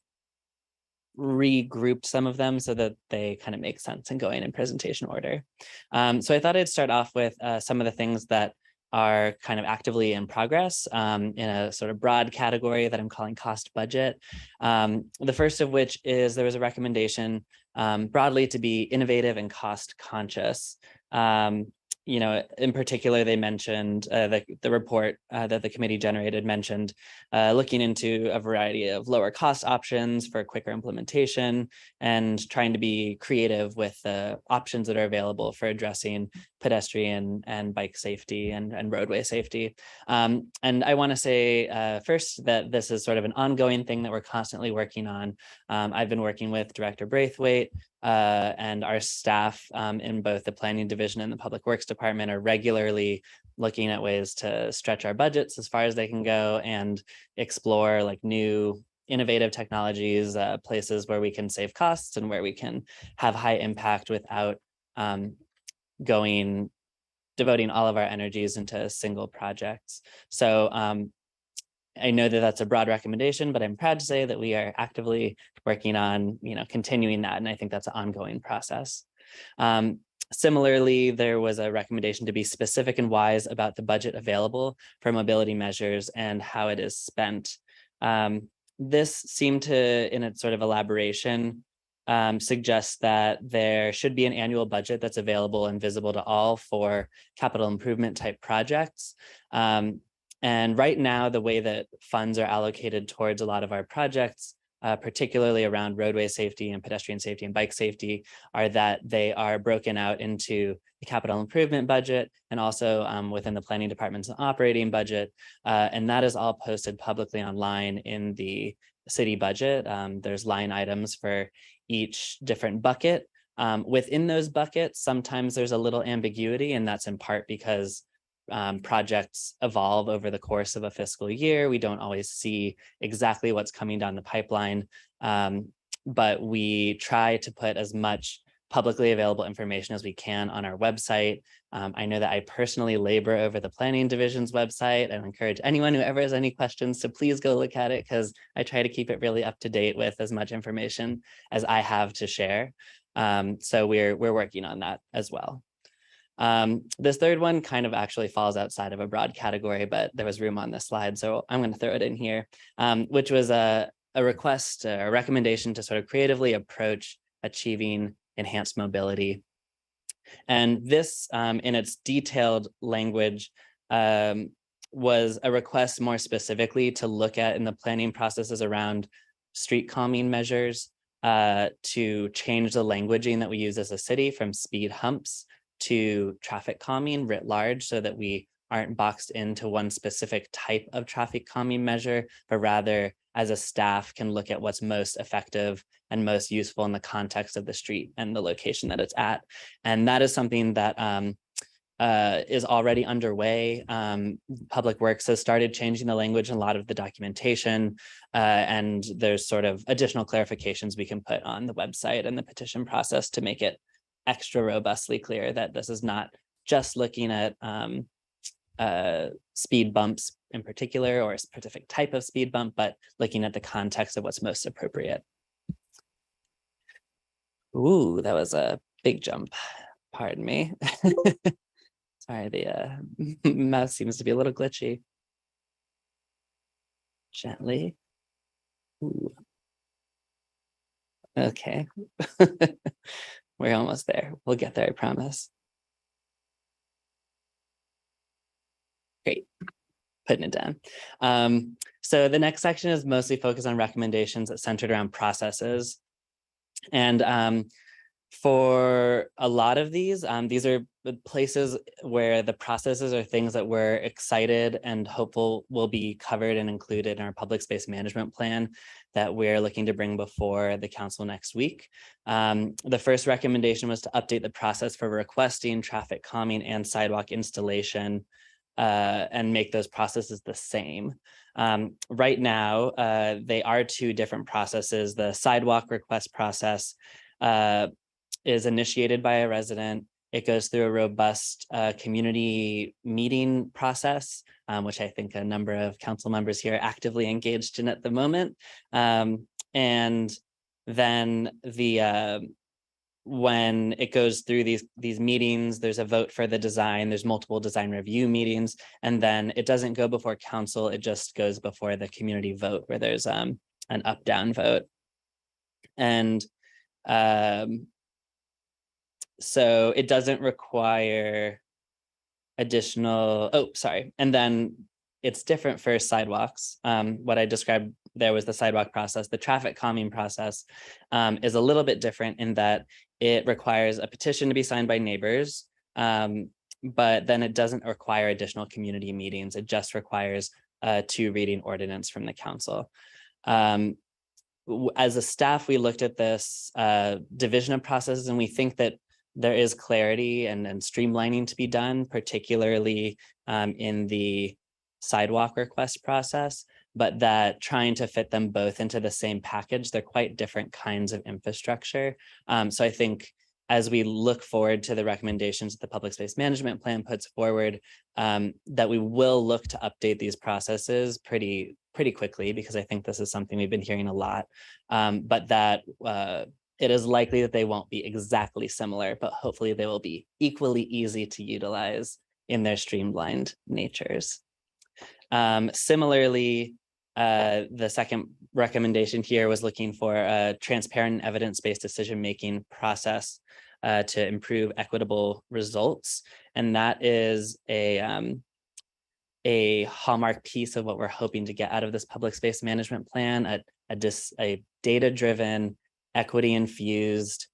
regrouped some of them so that they kind of make sense and going in presentation order. So I thought I'd start off with some of the things that are kind of actively in progress in a sort of broad category that I'm calling cost budget. The first of which is there was a recommendation broadly to be innovative and cost conscious. In particular, they mentioned the report that the committee generated mentioned looking into a variety of lower cost options for quicker implementation and trying to be creative with the options that are available for addressing pedestrian and bike safety and roadway safety. And I want to say first that this is sort of an ongoing thing that we're constantly working on. I've been working with Director Braithwaite and our staff in both the Planning Division and the Public Works Department are regularly looking at ways to stretch our budgets as far as they can go and explore like new innovative technologies, places where we can save costs and where we can have high impact without devoting all of our energies into single projects. So I know that that's a broad recommendation, but I'm proud to say that we are actively working on, continuing that. And I think that's an ongoing process. Similarly, there was a recommendation to be specific and wise about the budget available for mobility measures and how it is spent. This seemed to, in its sort of elaboration, suggest that there should be an annual budget that's available and visible to all for capital improvement type projects. And right now, the way that funds are allocated towards a lot of our projects, particularly around roadway safety and pedestrian safety and bike safety, are that they are broken out into the capital improvement budget and also within the planning department's operating budget. And that is all posted publicly online in the city budget. There's line items for each different bucket. Within those buckets, sometimes there's a little ambiguity, and that's in part because projects evolve over the course of a fiscal year. We don't always see exactly what's coming down the pipeline, but we try to put as much publicly available information as we can on our website. I know that I personally labor over the Planning Division's website. I encourage anyone who ever has any questions to please go look at it, because I try to keep it really up to date with as much information as I have to share. So we're working on that as well. This third one kind of actually falls outside of a broad category, but there was room on this slide, so I'm going to throw it in here, which was a request, a recommendation to sort of creatively approach achieving enhanced mobility. And this, in its detailed language, was a request more specifically to look at in the planning processes around street calming measures, to change the languaging that we use as a city from speed humps to traffic calming writ large, so that we aren't boxed into one specific type of traffic calming measure, but rather as a staff can look at what's most effective and most useful in the context of the street and the location that it's at. And that is something that is already underway. Public Works has started changing the language in a lot of the documentation, and there's sort of additional clarifications we can put on the website and the petition process to make it extra robustly clear that this is not just looking at speed bumps in particular or a specific type of speed bump, but looking at the context of what's most appropriate. Ooh, that was a big jump. Pardon me. Sorry, the mouse seems to be a little glitchy. Gently. Ooh. Okay. We're almost there. We'll get there, I promise. Great. Putting it down. So the next section is mostly focused on recommendations that centered around processes. And for a lot of these are the places where the processes are things that we're excited and hopeful will be covered and included in our public space management plan that we're looking to bring before the council next week. The first recommendation was to update the process for requesting traffic calming and sidewalk installation and make those processes the same. Right now, they are two different processes. The sidewalk request process is initiated by a resident. It goes through a robust community meeting process, which I think a number of council members here are actively engaged in at the moment. And then when it goes through these meetings, there's a vote for the design, there's multiple design review meetings, and then it doesn't go before council, it just goes before the community vote where there's an up-down vote. And so it doesn't require additional, and then it's different for sidewalks. What I described there was the sidewalk process. The traffic calming process is a little bit different in that it requires a petition to be signed by neighbors, but then it doesn't require additional community meetings. It just requires a 2 reading ordinance from the council. As a staff, we looked at this division of processes, and we think that there is clarity and streamlining to be done, particularly in the sidewalk request process, but that trying to fit them both into the same package, they're quite different kinds of infrastructure. So I think as we look forward to the recommendations that the public space management plan puts forward, that we will look to update these processes pretty quickly, because I think this is something we've been hearing a lot, but that it is likely that they won't be exactly similar, but hopefully they will be equally easy to utilize in their streamlined natures. Similarly, the second recommendation here was looking for a transparent and evidence-based decision-making process to improve equitable results. And that is a hallmark piece of what we're hoping to get out of this public space management plan, a data-driven, equity-infused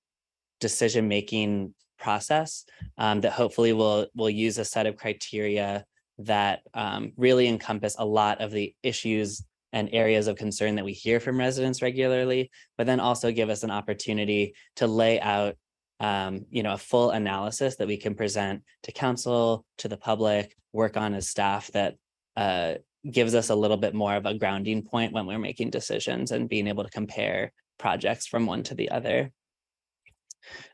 decision-making process that hopefully will use a set of criteria that really encompass a lot of the issues and areas of concern that we hear from residents regularly, but then also give us an opportunity to lay out a full analysis that we can present to council, to the public, work on as staff, that gives us a little bit more of a grounding point when we're making decisions and being able to compare projects from one to the other.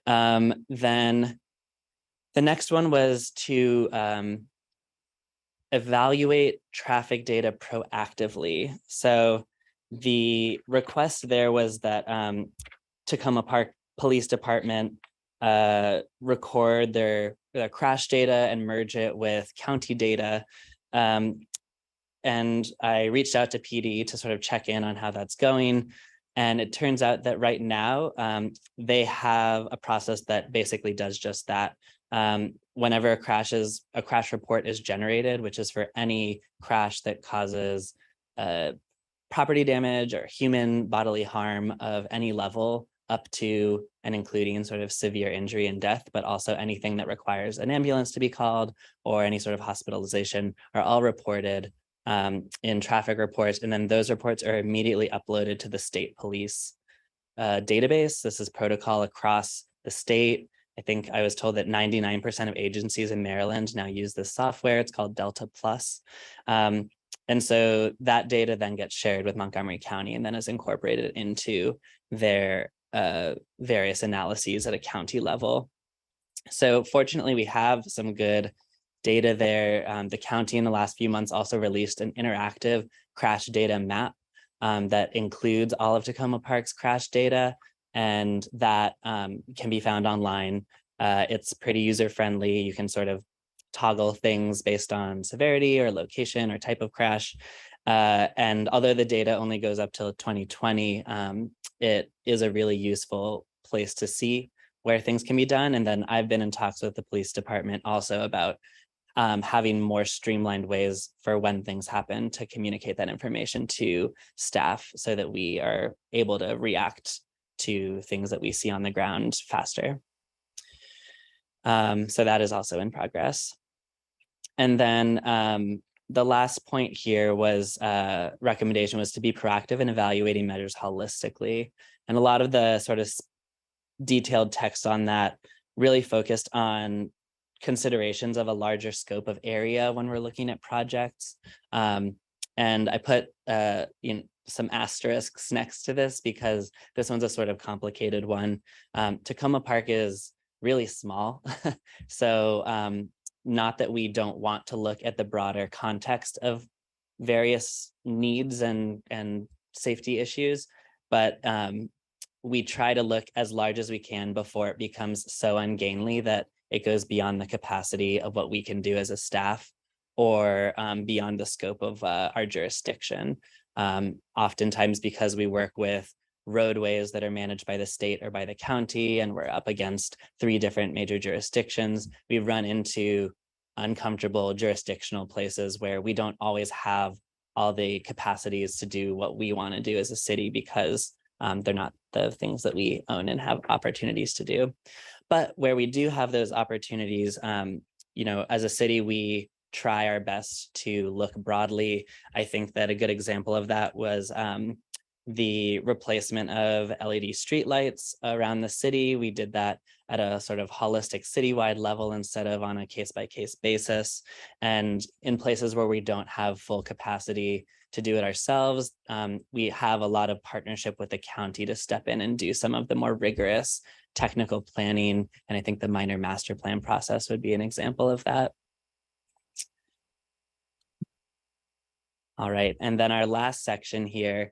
Then the next one was to evaluate traffic data proactively. So the request there was that Tacoma Park Police Department record their crash data and merge it with county data. And I reached out to PD to sort of check in on how that's going. And it turns out that right now they have a process that basically does just that. Whenever a crash report is generated, which is for any crash that causes property damage or human bodily harm of any level, up to and including sort of severe injury and death, but also anything that requires an ambulance to be called or any sort of hospitalization, are all reported in traffic reports. And then those reports are immediately uploaded to the state police database. This is protocol across the state. I think I was told that 99% of agencies in Maryland now use this software. It's called Delta Plus. And so that data then gets shared with Montgomery County and then is incorporated into their various analyses at a county level. So fortunately, we have some good data there. The county in the last few months also released an interactive crash data map that includes all of Tacoma Park's crash data, and that can be found online. It's pretty user-friendly. You can sort of toggle things based on severity or location or type of crash. And although the data only goes up till 2020, it is a really useful place to see where things can be done. And then I've been in talks with the police department also about having more streamlined ways for when things happen to communicate that information to staff so that we are able to react to things that we see on the ground faster. So that is also in progress. And then the last point here was recommendation was to be proactive in evaluating measures holistically. And a lot of the sort of detailed text on that really focused on considerations of a larger scope of area when we're looking at projects. And I put some asterisks next to this because this one's a sort of complicated one. Tacoma Park is really small. So not that we don't want to look at the broader context of various needs and safety issues, but we try to look as large as we can before it becomes so ungainly that it goes beyond the capacity of what we can do as a staff or beyond the scope of our jurisdiction. Oftentimes because we work with roadways that are managed by the state or by the county, and we're up against 3 different major jurisdictions, we run into uncomfortable jurisdictional places where we don't always have all the capacities to do what we want to do as a city because they're not the things that we own and have opportunities to do. But where we do have those opportunities, as a city, we try our best to look broadly. I think that a good example of that was the replacement of LED streetlights around the city. We did that at a sort of holistic citywide level instead of on a case-by-case basis. And in places where we don't have full capacity to do it ourselves, we have a lot of partnership with the county to step in and do some of the more rigorous technical planning. And I think the minor master plan process would be an example of that. All right, and then our last section here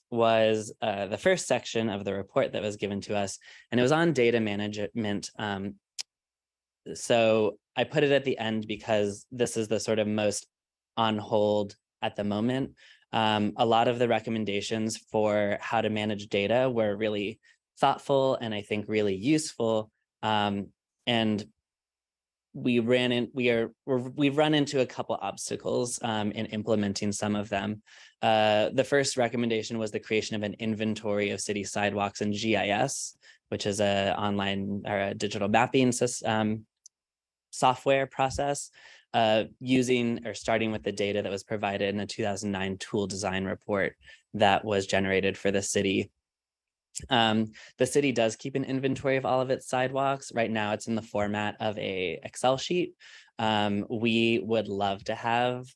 was the first section of the report that was given to us, and it was on data management. So I put it at the end because this is the sort of most on hold at the moment. A lot of the recommendations for how to manage data were really thoughtful and I think really useful. And we've run into a couple obstacles in implementing some of them. The first recommendation was the creation of an inventory of city sidewalks in GIS, which is an online or a digital mapping system, software process, using or starting with the data that was provided in a 2009 tool design report that was generated for the city. The city does keep an inventory of all of its sidewalks. Right now, it's in the format of a Excel sheet. We would love to have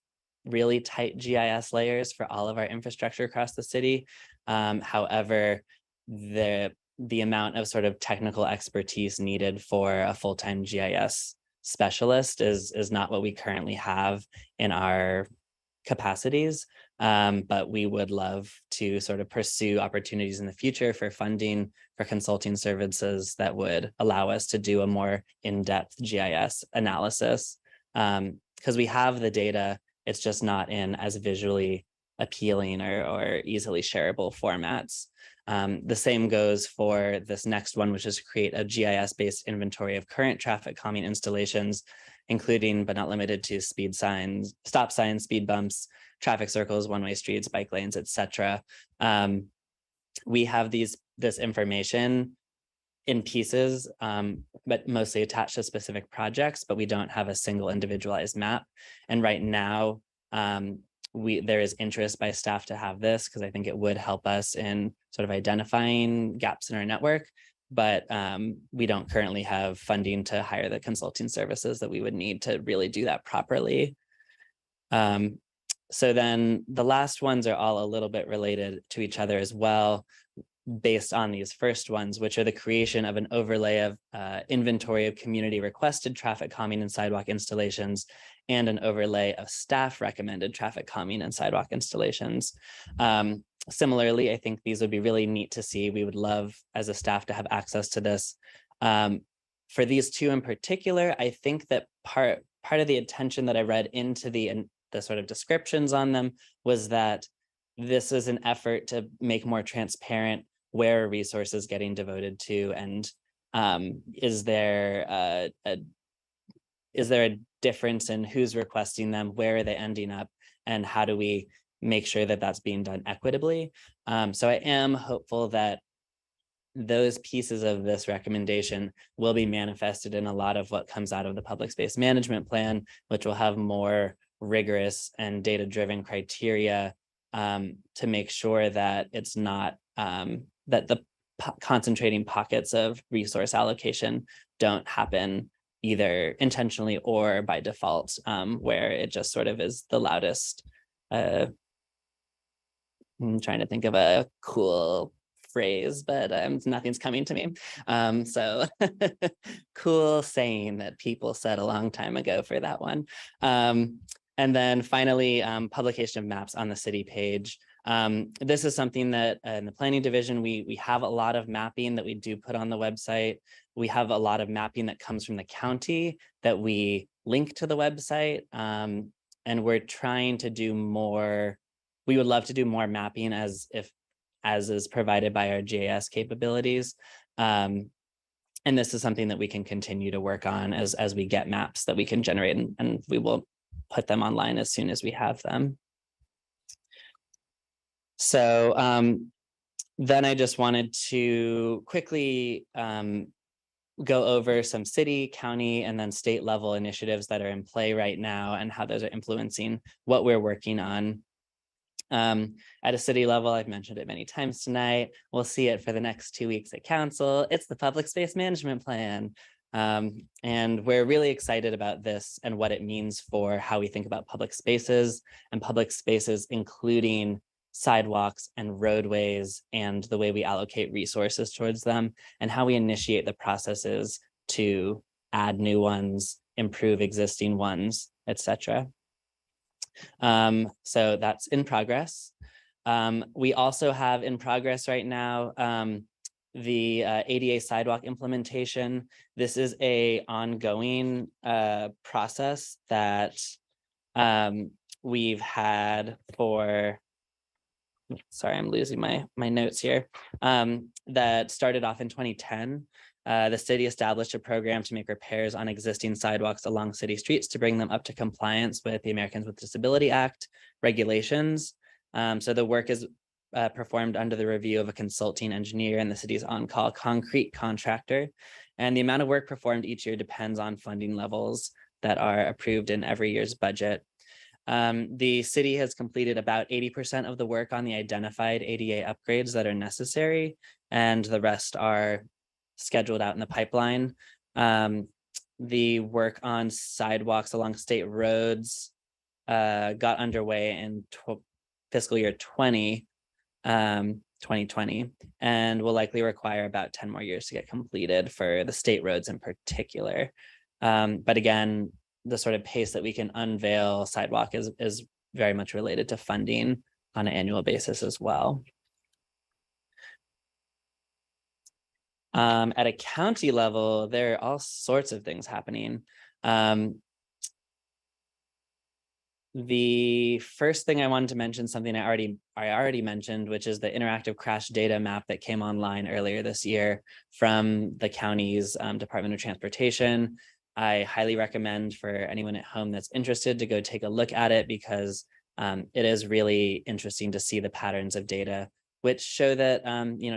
really tight GIS layers for all of our infrastructure across the city. However, the amount of sort of technical expertise needed for a full-time GIS specialist is not what we currently have in our capacities. But we would love to sort of pursue opportunities in the future for funding for consulting services that would allow us to do a more in-depth GIS analysis. Because we have the data, it's just not in as visually appealing or easily shareable formats. The same goes for this next one, which is to create a GIS-based inventory of current traffic calming installations, including but not limited to speed signs, stop signs, speed bumps, traffic circles, one-way streets, bike lanes, etc. We have this information in pieces, but mostly attached to specific projects, but we don't have a single individualized map. And right now, there is interest by staff to have this because I think it would help us in sort of identifying gaps in our network. but we don't currently have funding to hire the consulting services that we would need to really do that properly. So then the last ones are all a little bit related to each other as well, based on these first ones, which are the creation of an overlay of inventory of community requested traffic calming and sidewalk installations, and an overlay of staff recommended traffic calming and sidewalk installations. Similarly, I think these would be really neat to see. We would love as a staff to have access to this. For these two in particular, I think that part of the attention that I read into the sort of descriptions on them was that this is an effort to make more transparent where a resource is getting devoted to, and is there a difference in who's requesting them, where are they ending up, and how do we make sure that that's being done equitably. So I am hopeful that those pieces of this recommendation will be manifested in a lot of what comes out of the public space management plan, which will have more rigorous and data-driven criteria to make sure that it's not that the concentrating pockets of resource allocation don't happen either intentionally or by default, where it just sort of is the loudest. I'm trying to think of a cool phrase, but nothing's coming to me. So cool saying that people said a long time ago for that one. And then finally, publication of maps on the city page. This is something that in the planning division, we have a lot of mapping that we do put on the website. We have a lot of mapping that comes from the county that we link to the website. And we're trying to do more. We would love to do more mapping as is provided by our GIS capabilities. And this is something that we can continue to work on as we get maps that we can generate, and we will put them online as soon as we have them. So then I just wanted to quickly go over some city, county, and then state level initiatives that are in play right now and how those are influencing what we're working on. At a city level, I've mentioned it many times tonight. We'll see it for the next 2 weeks at council. It's the public space management plan. And we're really excited about this and what it means for how we think about public spaces, and public spaces including sidewalks and roadways, and the way we allocate resources towards them, and how we initiate the processes to add new ones, improve existing ones, etc. So that's in progress. We also have in progress right now the ADA sidewalk implementation. This is an ongoing process that we've had for, sorry, I'm losing my notes here, that started off in 2010. The city established a program to make repairs on existing sidewalks along city streets to bring them up to compliance with the Americans with Disability Act regulations. So the work is performed under the review of a consulting engineer and the city's on-call concrete contractor. And the amount of work performed each year depends on funding levels that are approved in every year's budget. The city has completed about 80% of the work on the identified ADA upgrades that are necessary, and the rest are scheduled out in the pipeline. The work on sidewalks along state roads got underway in fiscal year 2020, and will likely require about 10 more years to get completed for the state roads in particular. But again, the sort of pace that we can unveil sidewalk is very much related to funding on an annual basis as well. At a county level, there are all sorts of things happening. The first thing I wanted to mention, something I already mentioned, which is the interactive crash data map that came online earlier this year from the county's Department of Transportation. I highly recommend for anyone at home that's interested to go take a look at it, because it is really interesting to see the patterns of data, which show that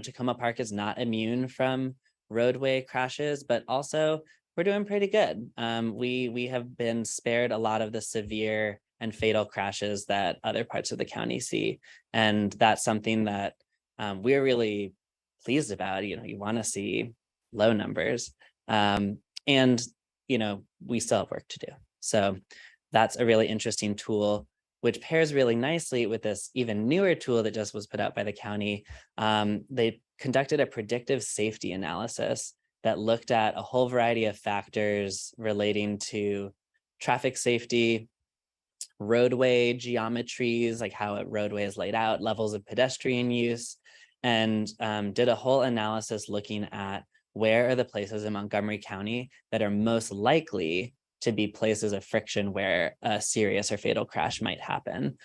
Tacoma Park is not immune from roadway crashes, but also we're doing pretty good. We have been spared a lot of the severe and fatal crashes that other parts of the county see. And that's something that we're really pleased about. You want to see low numbers. And, we still have work to do. So that's a really interesting tool, which pairs really nicely with this even newer tool that just was put out by the county. They conducted a predictive safety analysis that looked at a whole variety of factors relating to traffic safety, roadway geometries, like how a roadway is laid out, levels of pedestrian use, and did a whole analysis looking at where are the places in Montgomery County that are most likely to be places of friction where a serious or fatal crash might happen.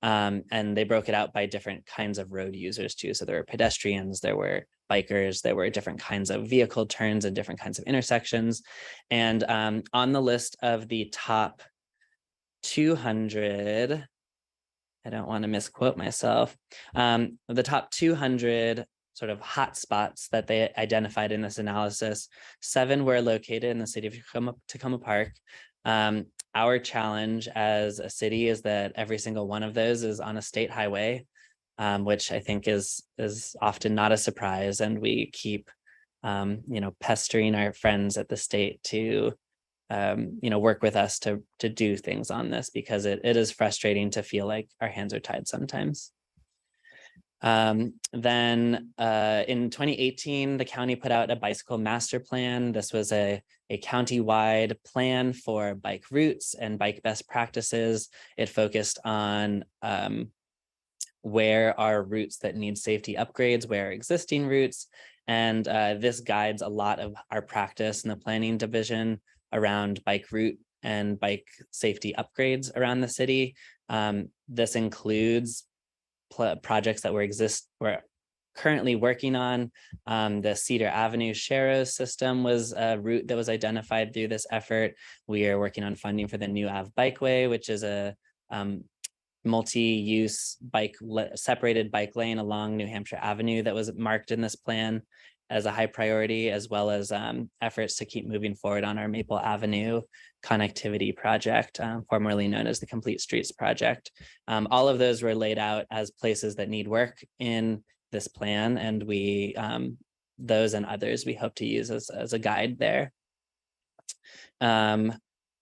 And they broke it out by different kinds of road users too. So there were pedestrians, there were bikers, there were different kinds of vehicle turns and different kinds of intersections. And on the list of the top 200, I don't want to misquote myself, the top 200 sort of hotspots that they identified in this analysis, 7 were located in the city of Takoma Park. Our challenge as a city is that every single one of those is on a state highway, which I think is often not a surprise. And we keep, pestering our friends at the state to, work with us to do things on this, because it is frustrating to feel like our hands are tied sometimes. Then in 2018, the county put out a bicycle master plan. This was a county-wide plan for bike routes and bike best practices. It focused on where are routes that need safety upgrades, where are existing routes. And this guides a lot of our practice in the planning division around bike route and bike safety upgrades around the city. This includes projects that we're currently working on. The Cedar Avenue Sharrow system was a route that was identified through this effort. We are working on funding for the New Ave Bikeway, which is a multi-use separated bike lane along New Hampshire Avenue that was marked in this plan as a high priority, as well as efforts to keep moving forward on our Maple Avenue connectivity project, formerly known as the Complete Streets Project. All of those were laid out as places that need work in this plan, and we, those and others, we hope to use as a guide there.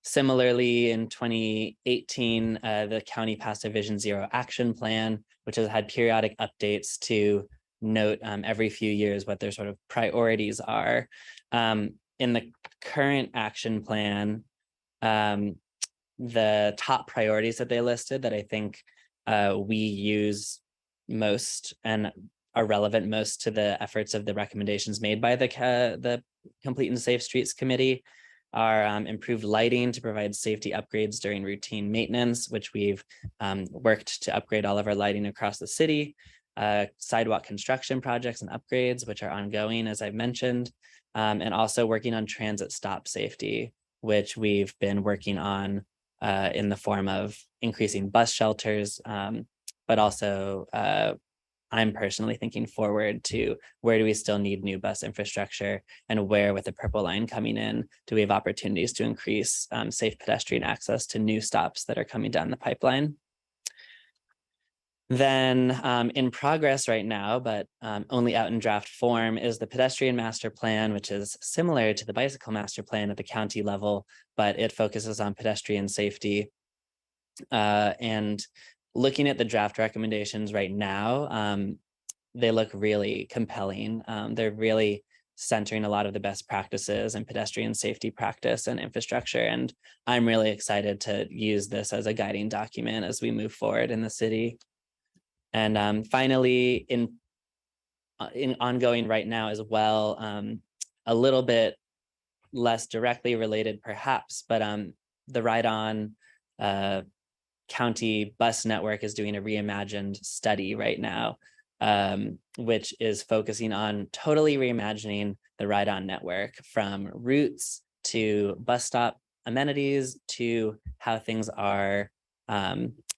Similarly, in 2018, the county passed a Vision Zero action plan, which has had periodic updates to note every few years what their sort of priorities are. In the current action plan, the top priorities that they listed that I think we use most and are relevant most to the efforts of the recommendations made by the Complete and Safe Streets Committee are improved lighting to provide safety upgrades during routine maintenance, which we've worked to upgrade all of our lighting across the city. Sidewalk construction projects and upgrades, which are ongoing, as I've mentioned, and also working on transit stop safety, which we've been working on in the form of increasing bus shelters, but also I'm personally thinking forward to where do we still need new bus infrastructure, and where, with the Purple Line coming in, do we have opportunities to increase safe pedestrian access to new stops that are coming down the pipeline. Then in progress right now, but only out in draft form, is the pedestrian master plan, which is similar to the bicycle master plan at the county level, but it focuses on pedestrian safety. And looking at the draft recommendations right now, they look really compelling. They're really centering a lot of the best practices and pedestrian safety practice and infrastructure. And I'm really excited to use this as a guiding document as we move forward in the city. And finally, in ongoing right now as well, a little bit less directly related perhaps, but the Ride On County Bus Network is doing a reimagined study right now, which is focusing on totally reimagining the Ride On network, from routes to bus stop amenities to how things are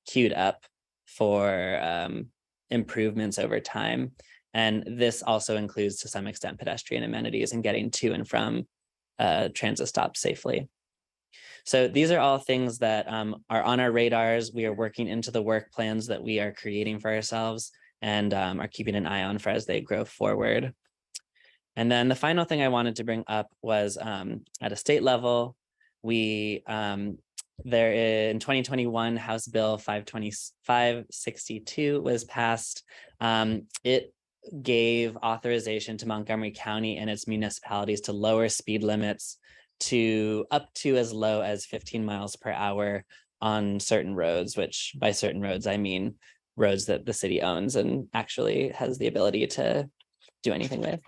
queued up for improvements over time. And this also includes, to some extent, pedestrian amenities and getting to and from transit stops safely. So these are all things that are on our radars. We are working into the work plans that we are creating for ourselves, and are keeping an eye on for as they grow forward. And then the final thing I wanted to bring up was at a state level, we there in 2021, House Bill 562 was passed. It gave authorization to Montgomery County and its municipalities to lower speed limits to up to as low as 15 miles per hour on certain roads, which by certain roads, I mean roads that the city owns and actually has the ability to do anything with.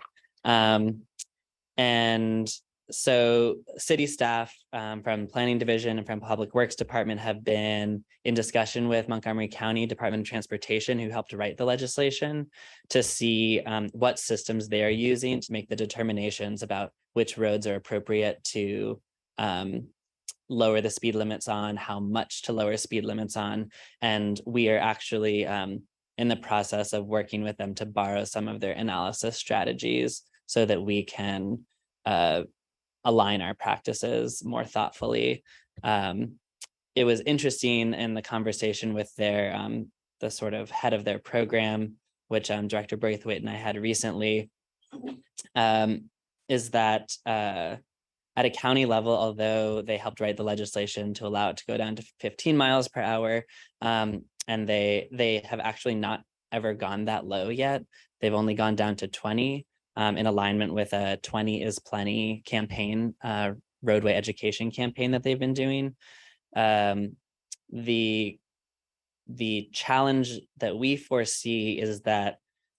And so city staff from Planning Division and from Public Works Department have been in discussion with Montgomery County Department of Transportation, who helped write the legislation, to see what systems they are using to make the determinations about which roads are appropriate to lower the speed limits on, how much to lower speed limits on. And we are actually in the process of working with them to borrow some of their analysis strategies so that we can align our practices more thoughtfully. It was interesting in the conversation with their the sort of head of their program, which Director Braithwaite and I had recently, is that at a county level, although they helped write the legislation to allow it to go down to 15 miles per hour, and they have actually not ever gone that low yet. They've only gone down to 20. In alignment with a 20 is Plenty campaign, roadway education campaign that they've been doing. The challenge that we foresee is that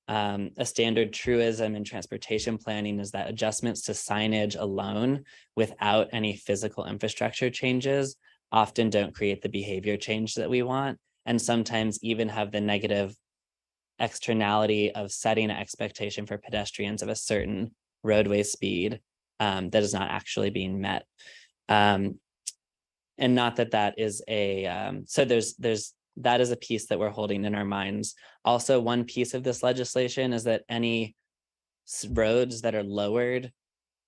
a standard truism in transportation planning is that adjustments to signage alone without any physical infrastructure changes often don't create the behavior change that we want, and sometimes even have the negative externality of setting an expectation for pedestrians of a certain roadway speed that is not actually being met. And not that that is a, so that is a piece that we're holding in our minds. Also, one piece of this legislation is that any roads that are lowered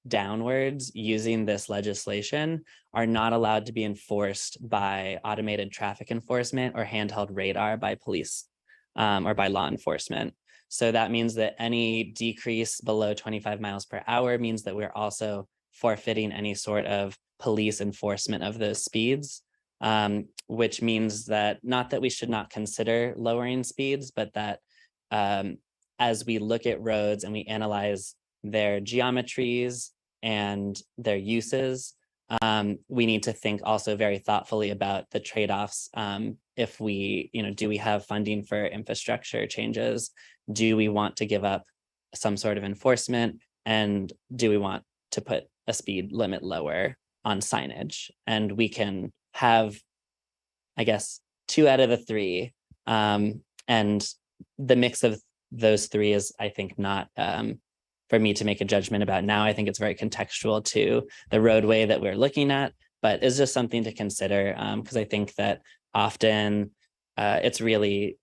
downwards using this legislation are not allowed to be enforced by automated traffic enforcement or handheld radar by police or by law enforcement. So that means that any decrease below 25 miles per hour means that we're also forfeiting any sort of police enforcement of those speeds, which means that not that we should not consider lowering speeds, but that as we look at roads and we analyze their geometries and their uses, we need to think also very thoughtfully about the trade-offs. If we, do we have funding for infrastructure changes? Do we want to give up some sort of enforcement? And do we want to put a speed limit lower on signage? And we can have, I guess, 2 out of the 3. And the mix of those 3 is, I think, not for me to make a judgment about now. I think it's very contextual to the roadway that we're looking at, but it's just something to consider, because I think that often it's really,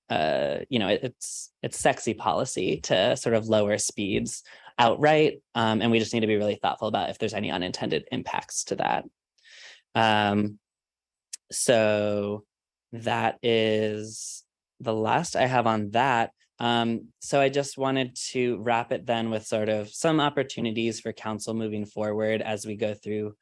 it's sexy policy to sort of lower speeds outright, and we just need to be really thoughtful about if there's any unintended impacts to that. So that is the last I have on that. So I just wanted to wrap it then with sort of some opportunities for council moving forward as we go through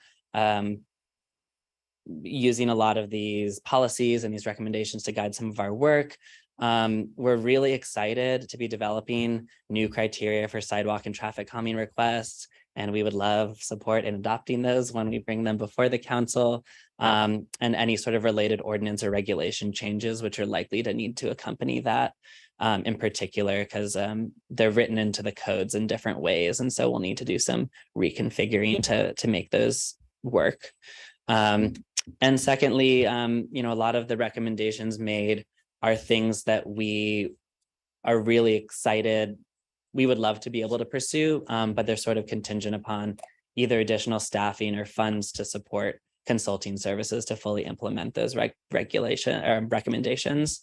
using a lot of these policies and these recommendations to guide some of our work. We're really excited to be developing new criteria for sidewalk and traffic calming requests, and we would love support in adopting those when we bring them before the council, and any sort of related ordinance or regulation changes which are likely to need to accompany that, in particular, because they're written into the codes in different ways, and so we'll need to do some reconfiguring to make those work. And secondly, a lot of the recommendations made are things that we are really excited. We would love to be able to pursue, but they're sort of contingent upon either additional staffing or funds to support consulting services to fully implement those regulation or recommendations.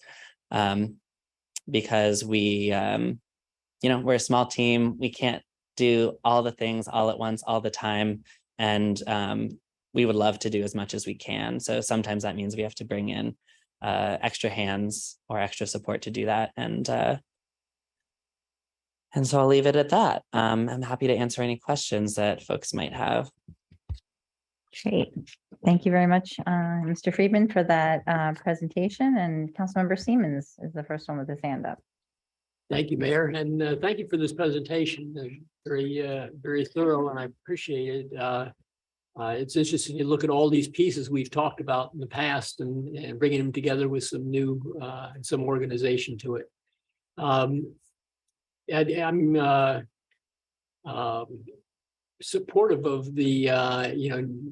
Because we, we're a small team. We can't do all the things all at once, all the time. And we would love to do as much as we can. So sometimes that means we have to bring in extra hands or extra support to do that. And And so I'll leave it at that. I'm happy to answer any questions that folks might have. Great. Thank you very much, Mr. Friedman, for that presentation. And Councilmember Siemens is the first one with his hand up. Thank you, Mayor, and thank you for this presentation. Very thorough, and I appreciate it. It's interesting to look at all these pieces we've talked about in the past and bringing them together with some new, some organization to it. I'm supportive of the,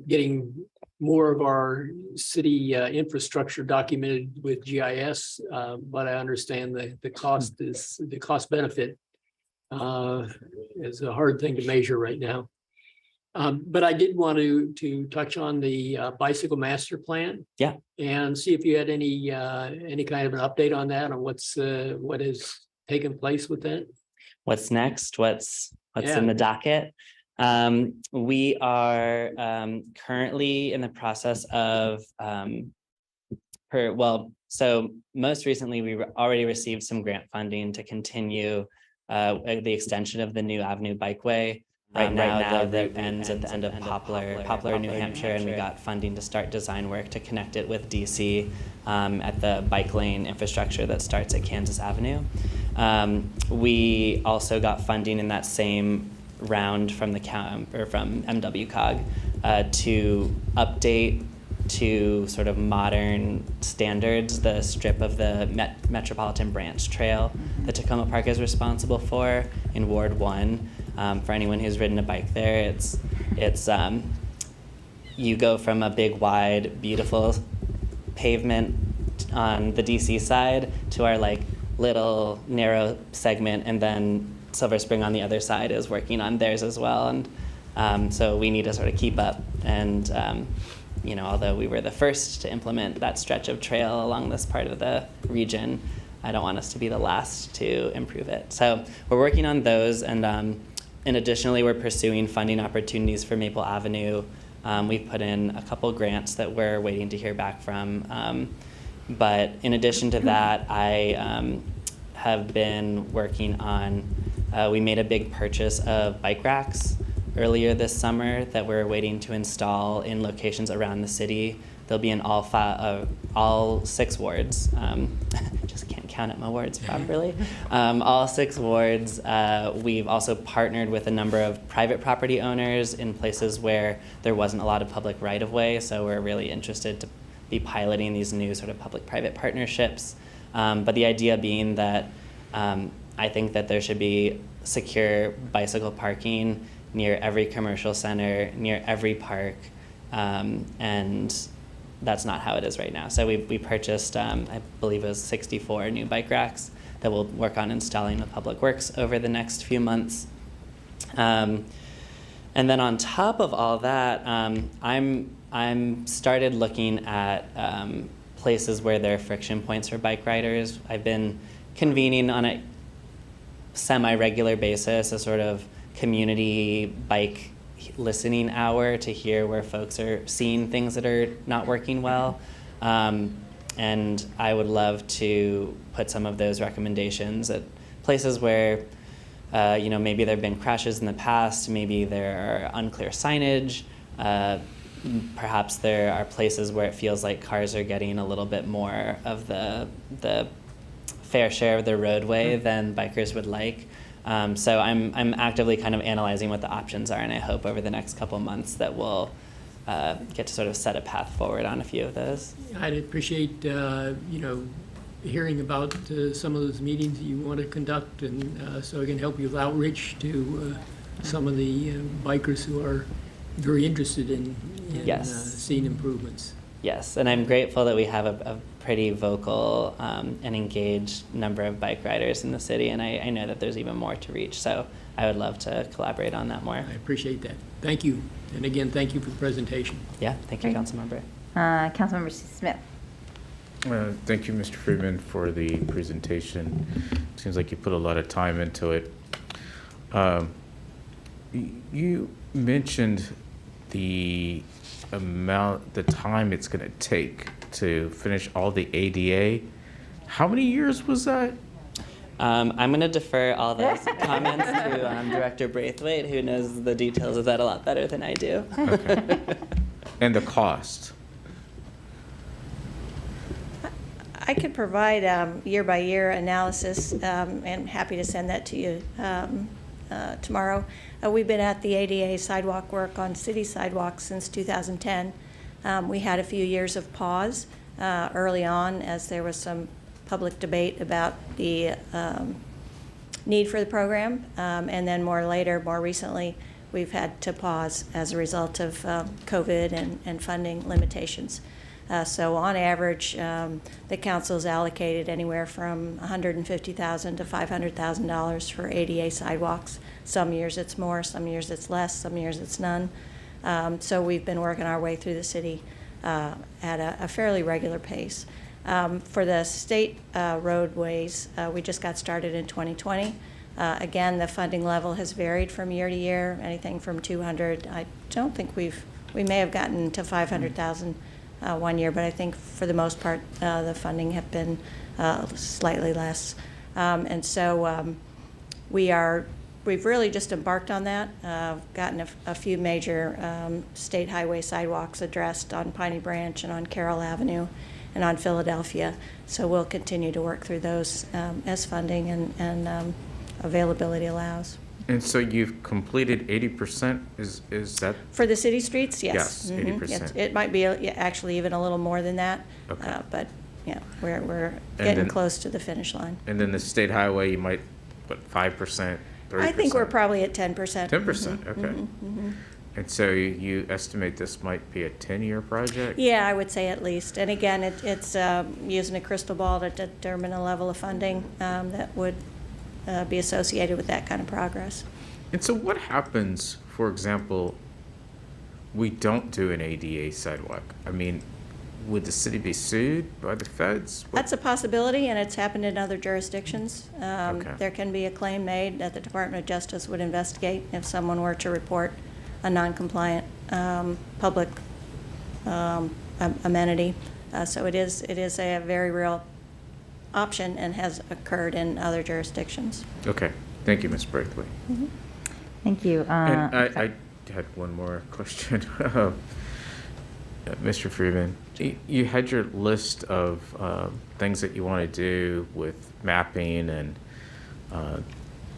getting more of our city infrastructure documented with GIS, but I understand the cost benefit is a hard thing to measure right now. But I did want to touch on the bicycle master plan. Yeah. And see if you had any kind of an update on that, on what has taken place with that. What's next? What's Yeah. in the docket? We are currently in the process of so most recently we already received some grant funding to continue the extension of the new Avenue Bikeway. Right now, the route ends at the end of Poplar, New Hampshire, and we got funding to start design work to connect it with DC at the bike lane infrastructure that starts at Kansas Avenue. We also got funding in that same round from the from MWCOG to update to sort of modern standards the strip of the Metropolitan Branch Trail that Tacoma Park is responsible for in Ward 1. For anyone who's ridden a bike there, it's you go from a big, wide, beautiful pavement on the DC side to our like little narrow segment, and then Silver Spring on the other side is working on theirs as well. And so we need to sort of keep up. And although we were the first to implement that stretch of trail along this part of the region, I don't want us to be the last to improve it. So we're working on those, and additionally, we're pursuing funding opportunities for Maple Avenue. We've put in a couple grants that we're waiting to hear back from. But in addition to that, I have been working on, we made a big purchase of bike racks earlier this summer that we're waiting to install in locations around the city. They'll be in all 6 wards. Just can't count at my wards properly. All 6 wards. We've also partnered with a number of private property owners in places where there wasn't a lot of public right-of-way. So we're really interested to be piloting these new sort of public-private partnerships. But the idea being that I think that there should be secure bicycle parking near every commercial center, near every park, and that's not how it is right now. So we purchased, I believe it was 64 new bike racks that we'll work on installing with Public Works over the next few months. And then on top of all that, I'm started looking at places where there are friction points for bike riders. I've been convening on a semi-regular basis a sort of community bike listening hour to hear where folks are seeing things that are not working well. And I would love to put some of those recommendations at places where, maybe there have been crashes in the past, maybe there are unclear signage, perhaps there are places where it feels like cars are getting a little bit more of the fair share of the roadway than bikers would like. So I'm actively kind of analyzing what the options are, and I hope over the next couple months that we'll get to sort of set a path forward on a few of those. I'd appreciate, hearing about some of those meetings you want to conduct, and so I can help you with outreach to some of the bikers who are very interested in Yes. Seeing improvements. Yes, and I'm grateful that we have a pretty vocal and engaged number of bike riders in the city, and I know that there's even more to reach, so I would love to collaborate on that more. I appreciate that. Thank you. And again, thank you for the presentation. Yeah, thank you, Councilmember. Councilmember Smith. Thank you, Mr. Friedman, for the presentation. Seems like you put a lot of time into it. You mentioned the time it's going to take to finish all the ADA. How many years was that? I'm going to defer all those comments to Director Braithwaite, who knows the details of that a lot better than I do. Okay. And the cost? I could provide year-by-year analysis, and happy to send that to you tomorrow. We've been at the ADA sidewalk work on city sidewalks since 2010. We had a few years of pause early on as there was some public debate about the need for the program, and then more recently, we've had to pause as a result of COVID and funding limitations. So on average, the council's allocated anywhere from $150,000 to $500,000 for ADA sidewalks. Some years it's more, some years it's less, some years it's none. So we've been working our way through the city at a fairly regular pace. For the state roadways, we just got started in 2020. Again, the funding level has varied from year to year, anything from 200. I don't think we may have gotten to 500,000 one year, but I think for the most part, the funding have been slightly less. And so we've really just embarked on that, gotten a few major state highway sidewalks addressed on Piney Branch and on Carroll Avenue and on Philadelphia. So we'll continue to work through those as funding and availability allows. And so you've completed 80%, is that? For the city streets, yes. Yes, 80%. It might be actually even a little more than that. Okay. But yeah, we're And getting then- close to the finish line. And then the state highway, you might, what, 5%, 30%? I think we're probably at 10%. 10%, okay. And so you estimate this might be a 10-year project? Yeah, I would say at least. And again, it's using a crystal ball to determine a level of funding that would be associated with that kind of progress. And so what happens, for example, we don't do an ADA sidewalk? I mean, would the city be sued by the feds? That's a possibility, and it's happened in other jurisdictions. Okay. There can be a claim made that the Department of Justice would investigate if someone were to report a non-compliant public amenity. So it is a very real option and has occurred in other jurisdictions. Okay, thank you, Ms. Braithwaite. Thank you. And I had one more question. Mr. Freeman, you had your list of things that you want to do with mapping, and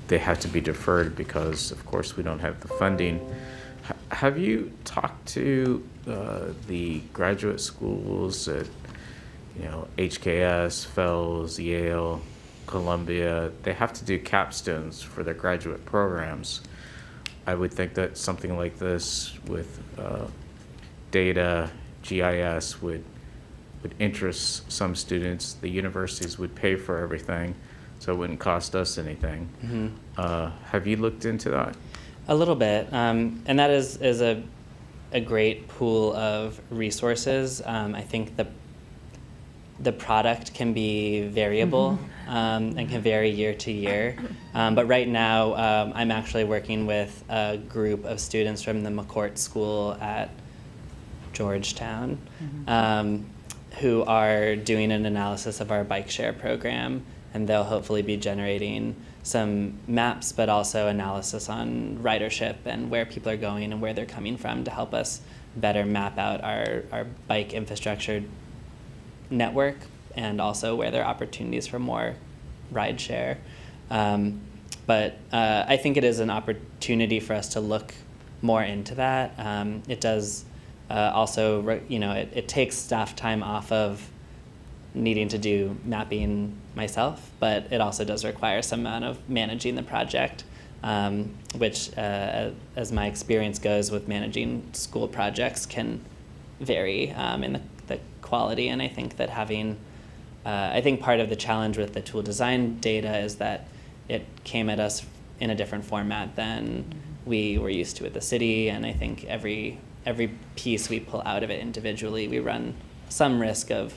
they have to be deferred because, of course, we don't have the funding. Have you talked to the graduate schools at, HKS, Fells, Yale, Columbia? They have to do capstones for their graduate programs. I would think that something like this with data, GIS would interest some students. The universities would pay for everything, so it wouldn't cost us anything. Have you looked into that? A little bit, and that is a great pool of resources. I think the product can be variable and can vary year to year. But right now, I'm actually working with a group of students from the McCourt School at Georgetown who are doing an analysis of our bike share program, and they'll hopefully be generating some maps, but also analysis on ridership and where people are going and where they're coming from to help us better map out our bike infrastructure network, and also where there are opportunities for more ride share. But I think it is an opportunity for us to look more into that. It does also, it takes staff time off of needing to do mapping myself, but it also does require some amount of managing the project, which, as my experience goes with managing school projects, can vary in the quality. And I think that I think part of the challenge with the tool design data is that it came at us in a different format than we were used to at the city. And I think every piece we pull out of it individually, we run some risk of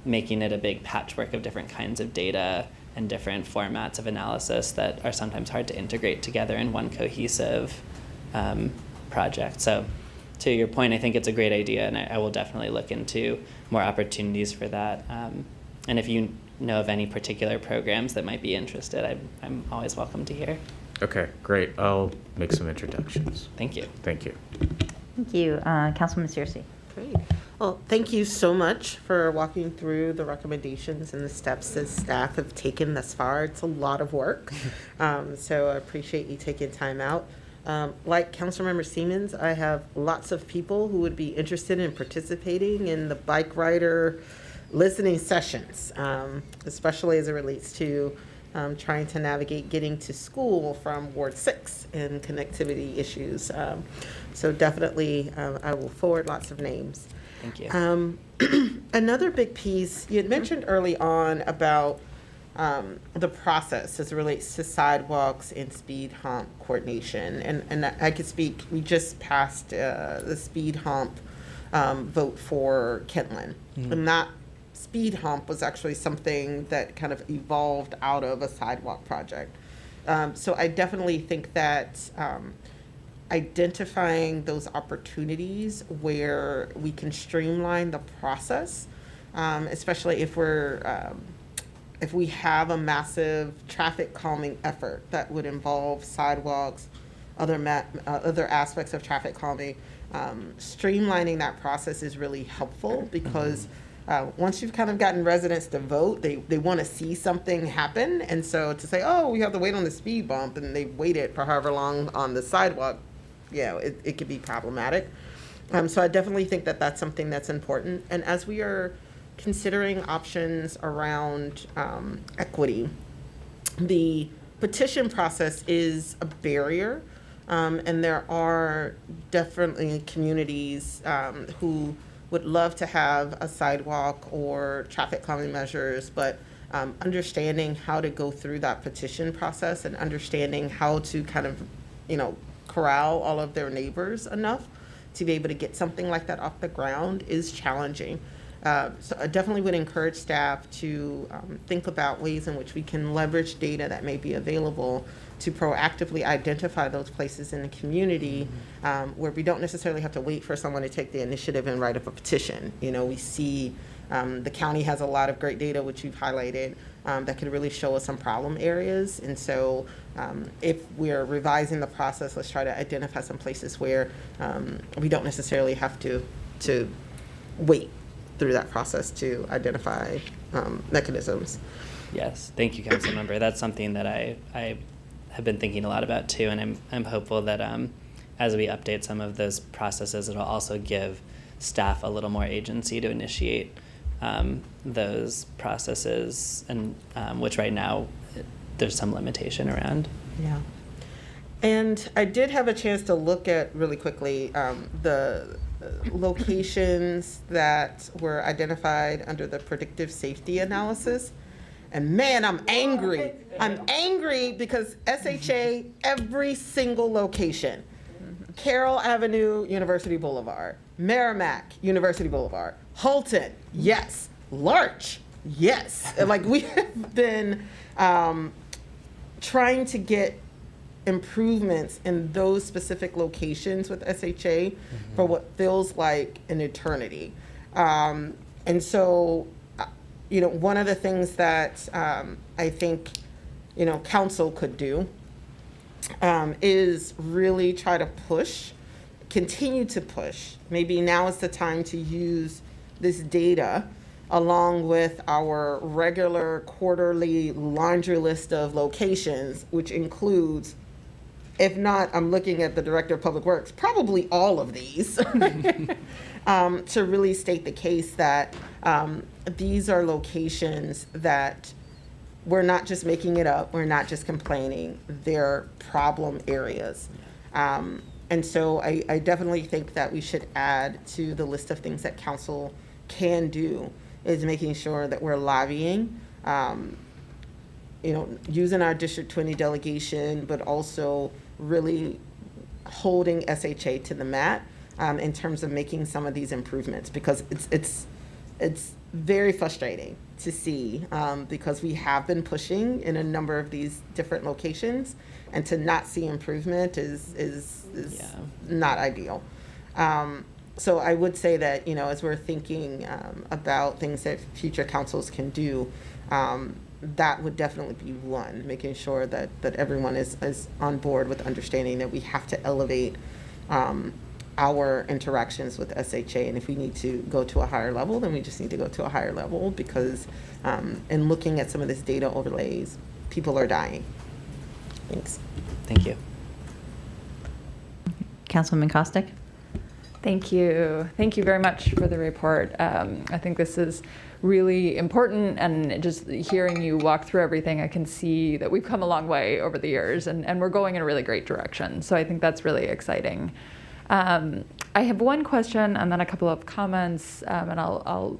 making it a big patchwork of different kinds of data and different formats of analysis that are sometimes hard to integrate together in one cohesive project. So to your point, I think it's a great idea, and I will definitely look into more opportunities for that. And if you know of any particular programs that might be interested, I'm always welcome to hear. Okay, great. I'll make some introductions. Thank you. Thank you. Thank you. Councilwoman Searcy. Great. Well, thank you so much for walking through the recommendations and the steps that staff have taken thus far. It's a lot of work. So I appreciate you taking time out. Like Councilmember Siemens, I have lots of people who would be interested in participating in the bike rider listening sessions, especially as it relates to trying to navigate getting to school from Ward 6 and connectivity issues. So definitely, I will forward lots of names. Thank you. Another big piece, you had mentioned early on about the process as it relates to sidewalks and speed hump coordination. And I could speak, we just passed the speed hump vote for Kentland. And that speed hump was actually something that kind of evolved out of a sidewalk project. So I definitely think that identifying those opportunities where we can streamline the process, especially if we have a massive traffic calming effort that would involve sidewalks, other aspects of traffic calming, streamlining that process is really helpful because once you've kind of gotten residents to vote, they want to see something happen. And so to say, oh, we have to wait on the speed bump, and they waited for however long on the sidewalk, it could be problematic. So I definitely think that that's something that's important. And as we are considering options around equity, the petition process is a barrier. And there are definitely communities who would love to have a sidewalk or traffic calming measures, but understanding how to go through that petition process and understanding how to kind of, corral all of their neighbors enough to be able to get something like that off the ground is challenging. So I definitely would encourage staff to think about ways in which we can leverage data that may be available to proactively identify those places in the community where we don't necessarily have to wait for someone to take the initiative and write up a petition. We see the county has a lot of great data, which you've highlighted, that could really show us some problem areas. And so if we're revising the process, let's try to identify some places where we don't necessarily have to wait through that process to identify mechanisms. Yes, thank you, Councilmember. That's something that I have been thinking a lot about too, and I'm hopeful that as we update some of those processes, it'll also give staff a little more agency to initiate those processes, and which right now there's some limitation around. Yeah. And I did have a chance to look at really quickly the locations that were identified under the predictive safety analysis. And man, I'm angry. I'm angry because SHA, every single location, Carroll Avenue, University Boulevard, Merrimack, University Boulevard, Holton, yes, Larch, yes. Like we have been trying to get improvements in those specific locations with SHA for what feels like an eternity. And so, one of the things that I think, council could do is really try to continue to push. Maybe now is the time to use this data along with our regular quarterly laundry list of locations, which includes, if not, I'm looking at the Director of Public Works, probably all of these, to really state the case that these are locations that we're not just making it up, we're not just complaining, they're problem areas. And so I definitely think that we should add to the list of things that council can do is making sure that we're lobbying, using our District 20 delegation, but also really holding SHA to the mat in terms of making some of these improvements, because it's very frustrating to see because we have been pushing in a number of these different locations, and to not see improvement is not ideal. So I would say that, as we're thinking about things that future councils can do, that would definitely be one, making sure that everyone is on board with understanding that we have to elevate our interactions with SHA. And if we need to go to a higher level, then we just need to go to a higher level, because in looking at some of this data overlays, people are dying. Thanks. Thank you. Councilwoman Costick? Thank you. Thank you very much for the report. I think this is really important, and just hearing you walk through everything, I can see that we've come a long way over the years, and we're going in a really great direction. So I think that's really exciting. I have one question and then a couple of comments, and I'll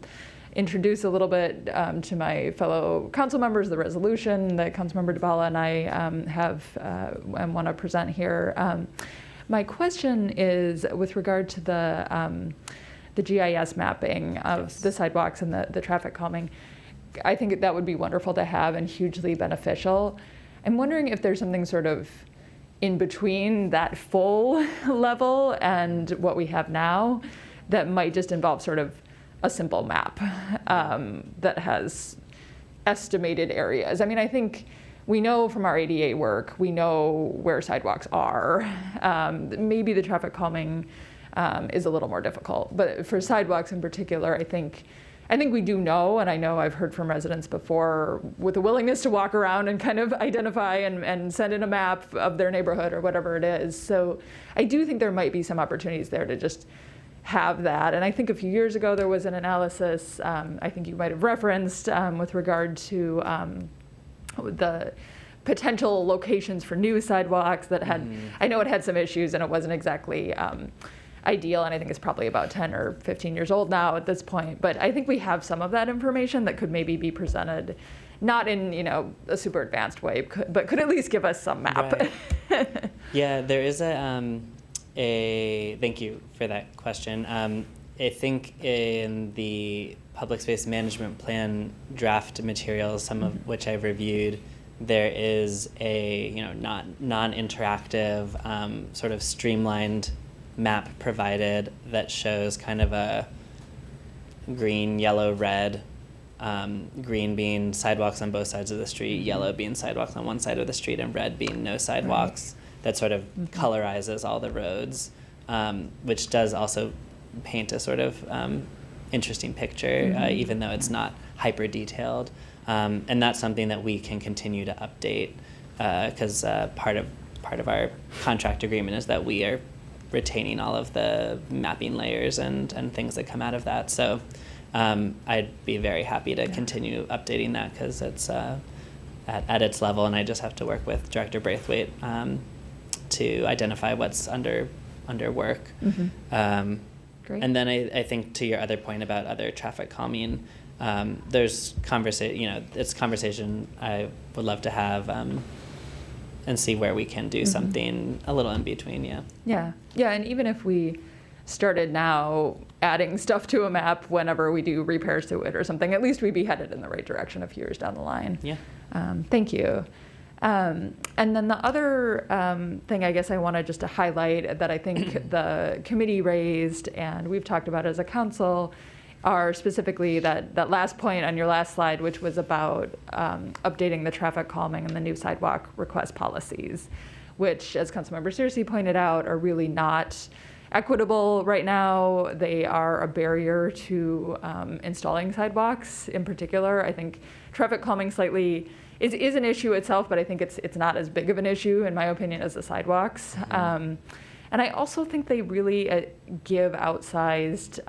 introduce a little bit to my fellow council members the resolution that Councilmember DeBala and I have and want to present here. My question is with regard to the GIS mapping of the sidewalks and the traffic calming. I think that would be wonderful to have and hugely beneficial. I'm wondering if there's something sort of in between that full level and what we have now that might just involve sort of a simple map that has estimated areas. I mean, I think we know from our ADA work, we know where sidewalks are. Maybe the traffic calming is a little more difficult, but for sidewalks in particular, I think we do know, and I know I've heard from residents before with a willingness to walk around and kind of identify and send in a map of their neighborhood or whatever it is. So I do think there might be some opportunities there to just have that. And I think a few years ago there was an analysis, I think you might have referenced, with regard to the potential locations for new sidewalks that had, I know it had some issues and it wasn't exactly ideal, and I think it's probably about 10 or 15 years old now at this point. But I think we have some of that information that could maybe be presented, not in a super advanced way, but could at least give us some map. Right. Yeah, there is thank you for that question. I think in the public space management plan draft materials, some of which I've reviewed, there is a non-interactive sort of streamlined map provided that shows kind of a green, yellow, red, green being sidewalks on both sides of the street, yellow being sidewalks on one side of the street, and red being no sidewalks. Right. That sort of colorizes all the roads, which does also paint a sort of interesting picture, even though it's not hyper detailed. And that's something that we can continue to update, because part of our contract agreement is that we are retaining all of the mapping layers and things that come out of that. So I'd be very happy to continue updating that, because it's at its level, and I just have to work with Director Braithwaite to identify what's under work. Great. And then I think to your other point about other traffic calming, there's it's conversation I would love to have and see where we can do something a little in between. Yeah, and even if we started now adding stuff to a map whenever we do repairs to it or something, at least we'd be headed in the right direction a few years down the line. Yeah. Thank you. And then the other thing I guess I wanted just to highlight that I think the committee raised and we've talked about as a council are specifically that last point on your last slide, which was about updating the traffic calming and the new sidewalk request policies, which, as Councilmember Searcy pointed out, are really not equitable right now. They are a barrier to installing sidewalks in particular. I think traffic calming slightly is an issue itself, but I think it's not as big of an issue, in my opinion, as the sidewalks. And I also think they really give outsized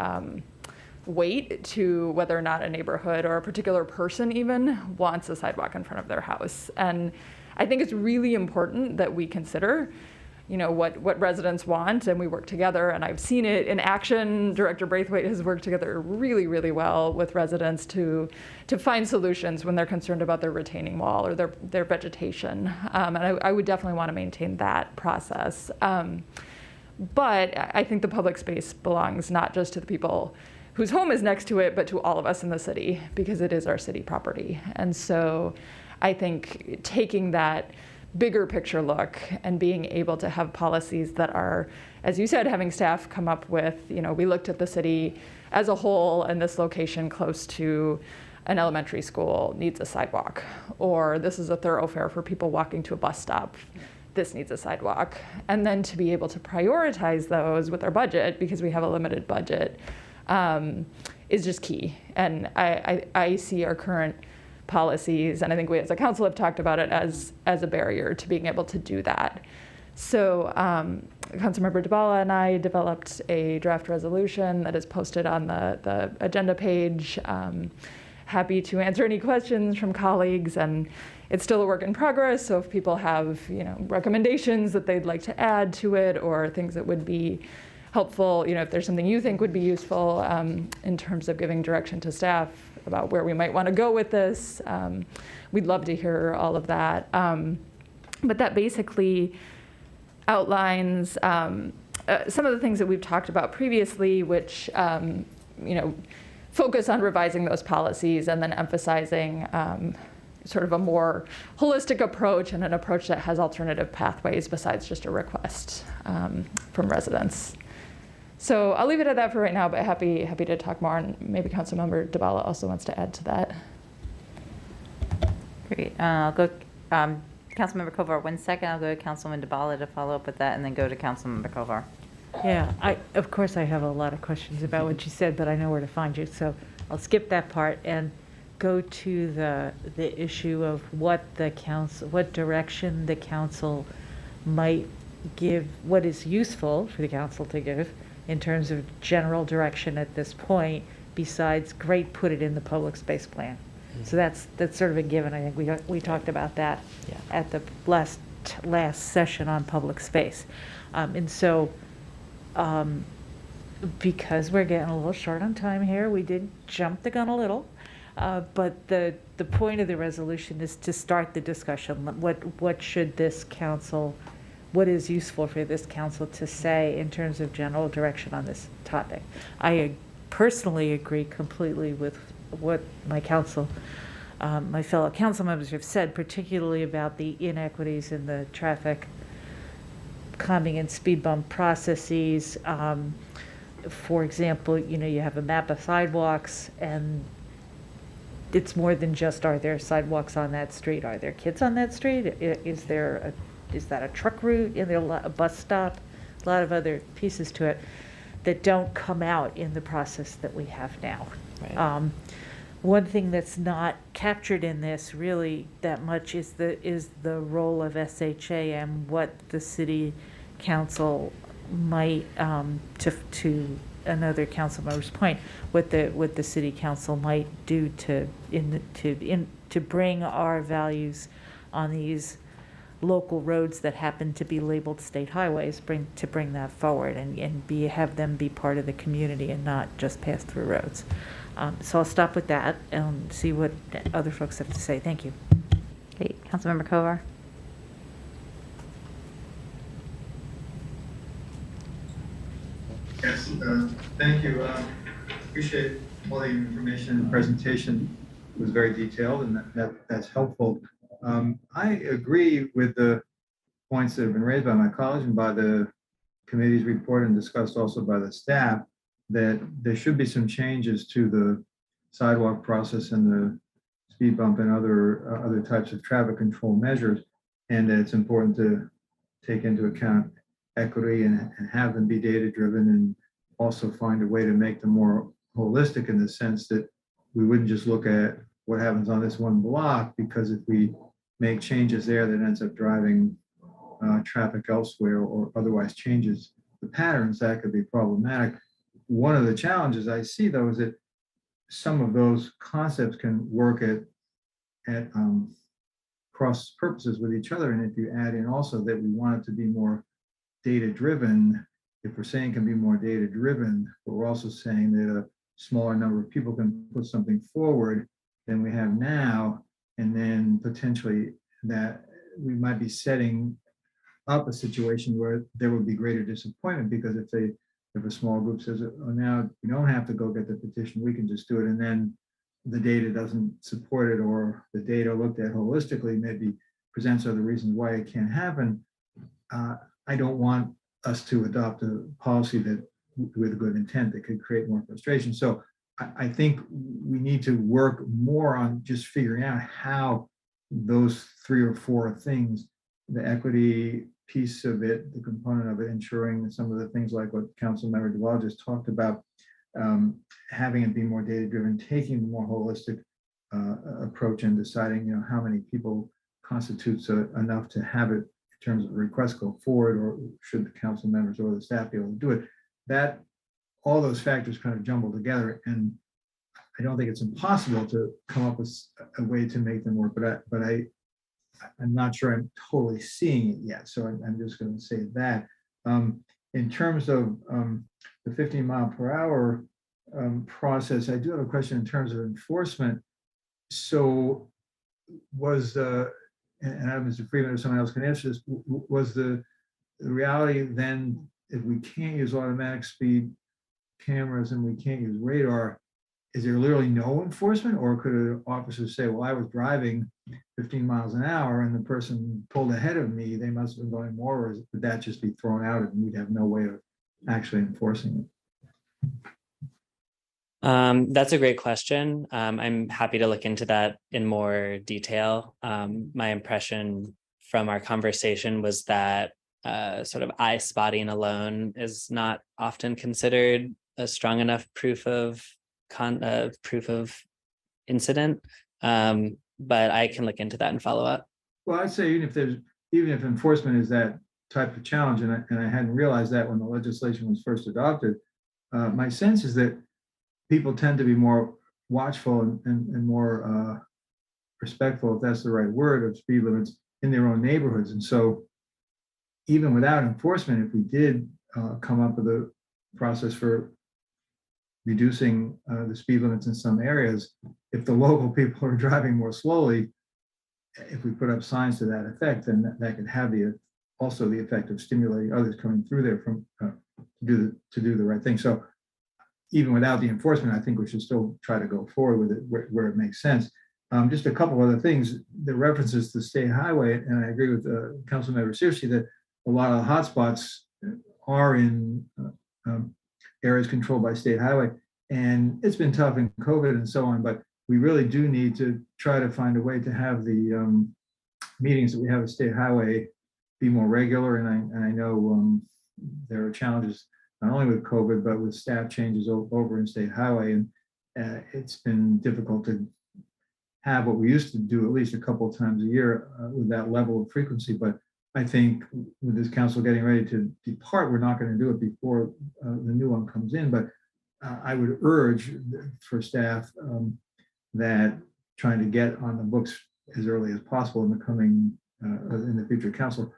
weight to whether or not a neighborhood or a particular person even wants a sidewalk in front of their house. And I think it's really important that we consider what residents want, and we work together, and I've seen it in action. Director Braithwaite has worked together really, really well with residents to find solutions when they're concerned about their retaining wall or their vegetation. And I would definitely want to maintain that process. But I think the public space belongs not just to the people whose home is next to it, but to all of us in the city, because it is our city property. And so I think taking that bigger picture look and being able to have policies that are, as you said, having staff come up with, we looked at the city as a whole and this location close to an elementary school needs a sidewalk, or this is a thoroughfare for people walking to a bus stop. This needs a sidewalk. And then to be able to prioritize those with our budget, because we have a limited budget, is just key. And I see our current policies, and I think we as a council have talked about it as a barrier to being able to do that. So Councilmember DeBala and I developed a draft resolution that is posted on the agenda page. Happy to answer any questions from colleagues, and it's still a work in progress. So if people have, recommendations that they'd like to add to it, or things that would be helpful, if there's something you think would be useful in terms of giving direction to staff about where we might want to go with this, we'd love to hear all of that. But that basically outlines some of the things that we've talked about previously, which focus on revising those policies and then emphasizing sort of a more holistic approach, and an approach that has alternative pathways besides just a request from residents. So I'll leave it at that for right now, but happy to talk more, and maybe Councilmember DeBala also wants to add to that. Great. I'll go, Councilmember Kovar, 1 second. I'll go to Councilman DeBala to follow up with that, and then go to Councilmember Kovar. Yeah, of course I have a lot of questions about what you said, but I know where to find you, so I'll skip that part and go to the issue of what direction the council might give, what is useful for the council to give in terms of general direction at this point, besides great, put it in the public space plan. So that's sort of a given. I think we talked about that at the last session on public space. And so because we're getting a little short on time here, we did jump the gun a little. But the point of the resolution is to start the discussion. What should this council, what is useful for this council to say in terms of general direction on this topic? I personally agree completely with what my fellow council members have said, particularly about the inequities in the traffic calming and speed bump processes. For example, you have a map of sidewalks, and it's more than just, are there sidewalks on that street? Are there kids on that street? Is that a truck route? Is there a bus stop? A lot of other pieces to it that don't come out in the process that we have now. Right. One thing that's not captured in this really that much is the role of SHA and what the city council might, to another council member's point, what the city council might do to bring our values on these local roads that happen to be labeled state highways, bring that forward and have them be part of the community and not just pass through roads. So I'll stop with that and see what other folks have to say. Thank you. Great. Councilmember Kovar. Yes, thank you. Appreciate all the information and presentation. It was very detailed, and that's helpful. I agree with the points that have been raised by my colleagues and by the committee's report, and discussed also by the staff, that there should be some changes to the sidewalk process and the speed bump and other types of traffic control measures, and that it's important to take into account equity and have them be data driven, and also find a way to make them more holistic, in the sense that we wouldn't just look at what happens on this one block, because if we make changes there, that ends up driving traffic elsewhere, or otherwise changes the patterns, that could be problematic. One of the challenges I see, though, is that some of those concepts can work at cross purposes with each other. And if you add in also that we want it to be more data-driven, if we're saying it can be more data-driven, but we're also saying that a smaller number of people can put something forward than we have now, and then potentially that we might be setting up a situation where there would be greater disappointment, because if a small group says, oh, now you don't have to go get the petition, we can just do it, and then the data doesn't support it, or the data looked at holistically maybe presents other reasons why it can't happen. I don't want us to adopt a policy that with good intent that could create more frustration. So I think we need to work more on just figuring out how those 3 or 4 things, the equity piece of it, the component of it, ensuring that some of the things like what Councilmember Duvall just talked about, having it be more data-driven, taking a more holistic approach and deciding, how many people constitutes enough to have it in terms of requests go forward, or should the council members or the staff be able to do it. That all those factors kind of jumble together, and I don't think it's impossible to come up with a way to make them work, but I'm not sure I'm totally seeing it yet. So I'm just going to say that. In terms of the 15-mile-per-hour process, I do have a question in terms of enforcement. So was and I don't know if Mr. Freeman or someone else can answer this, was the reality then, if we can't use automatic speed cameras and we can't use radar, is there literally no enforcement? Or could an officer say, well, I was driving 15 miles an hour and the person pulled ahead of me, they must have been going more, or would that just be thrown out and we'd have no way of actually enforcing it? That's a great question. I'm happy to look into that in more detail. My impression from our conversation was that sort of eye spotting alone is not often considered a strong enough proof of incident. But I can look into that and follow up. Well, I'd say even if enforcement is that type of challenge, and I hadn't realized that when the legislation was first adopted, my sense is that people tend to be more watchful and more respectful, if that's the right word, of speed limits in their own neighborhoods. And so even without enforcement, if we did come up with a process for reducing the speed limits in some areas, if the local people are driving more slowly, if we put up signs to that effect, then that could have also the effect of stimulating others coming through there from to do the right thing. So even without the enforcement, I think we should still try to go forward with it where it makes sense. Just a couple other things, the references to state highway, and I agree with Councilmember Searcy that a lot of the hotspots are in areas controlled by state highway. And it's been tough in COVID and so on, but we really do need to try to find a way to have the meetings that we have at state highway be more regular. And I know there are challenges not only with COVID, but with staff changes over in state highway. And it's been difficult to have what we used to do at least a couple of times a year with that level of frequency. But I think with this council getting ready to depart, we're not going to do it before the new one comes in. But I would urge for staff that trying to get on the books as early as possible in the coming, in the future council,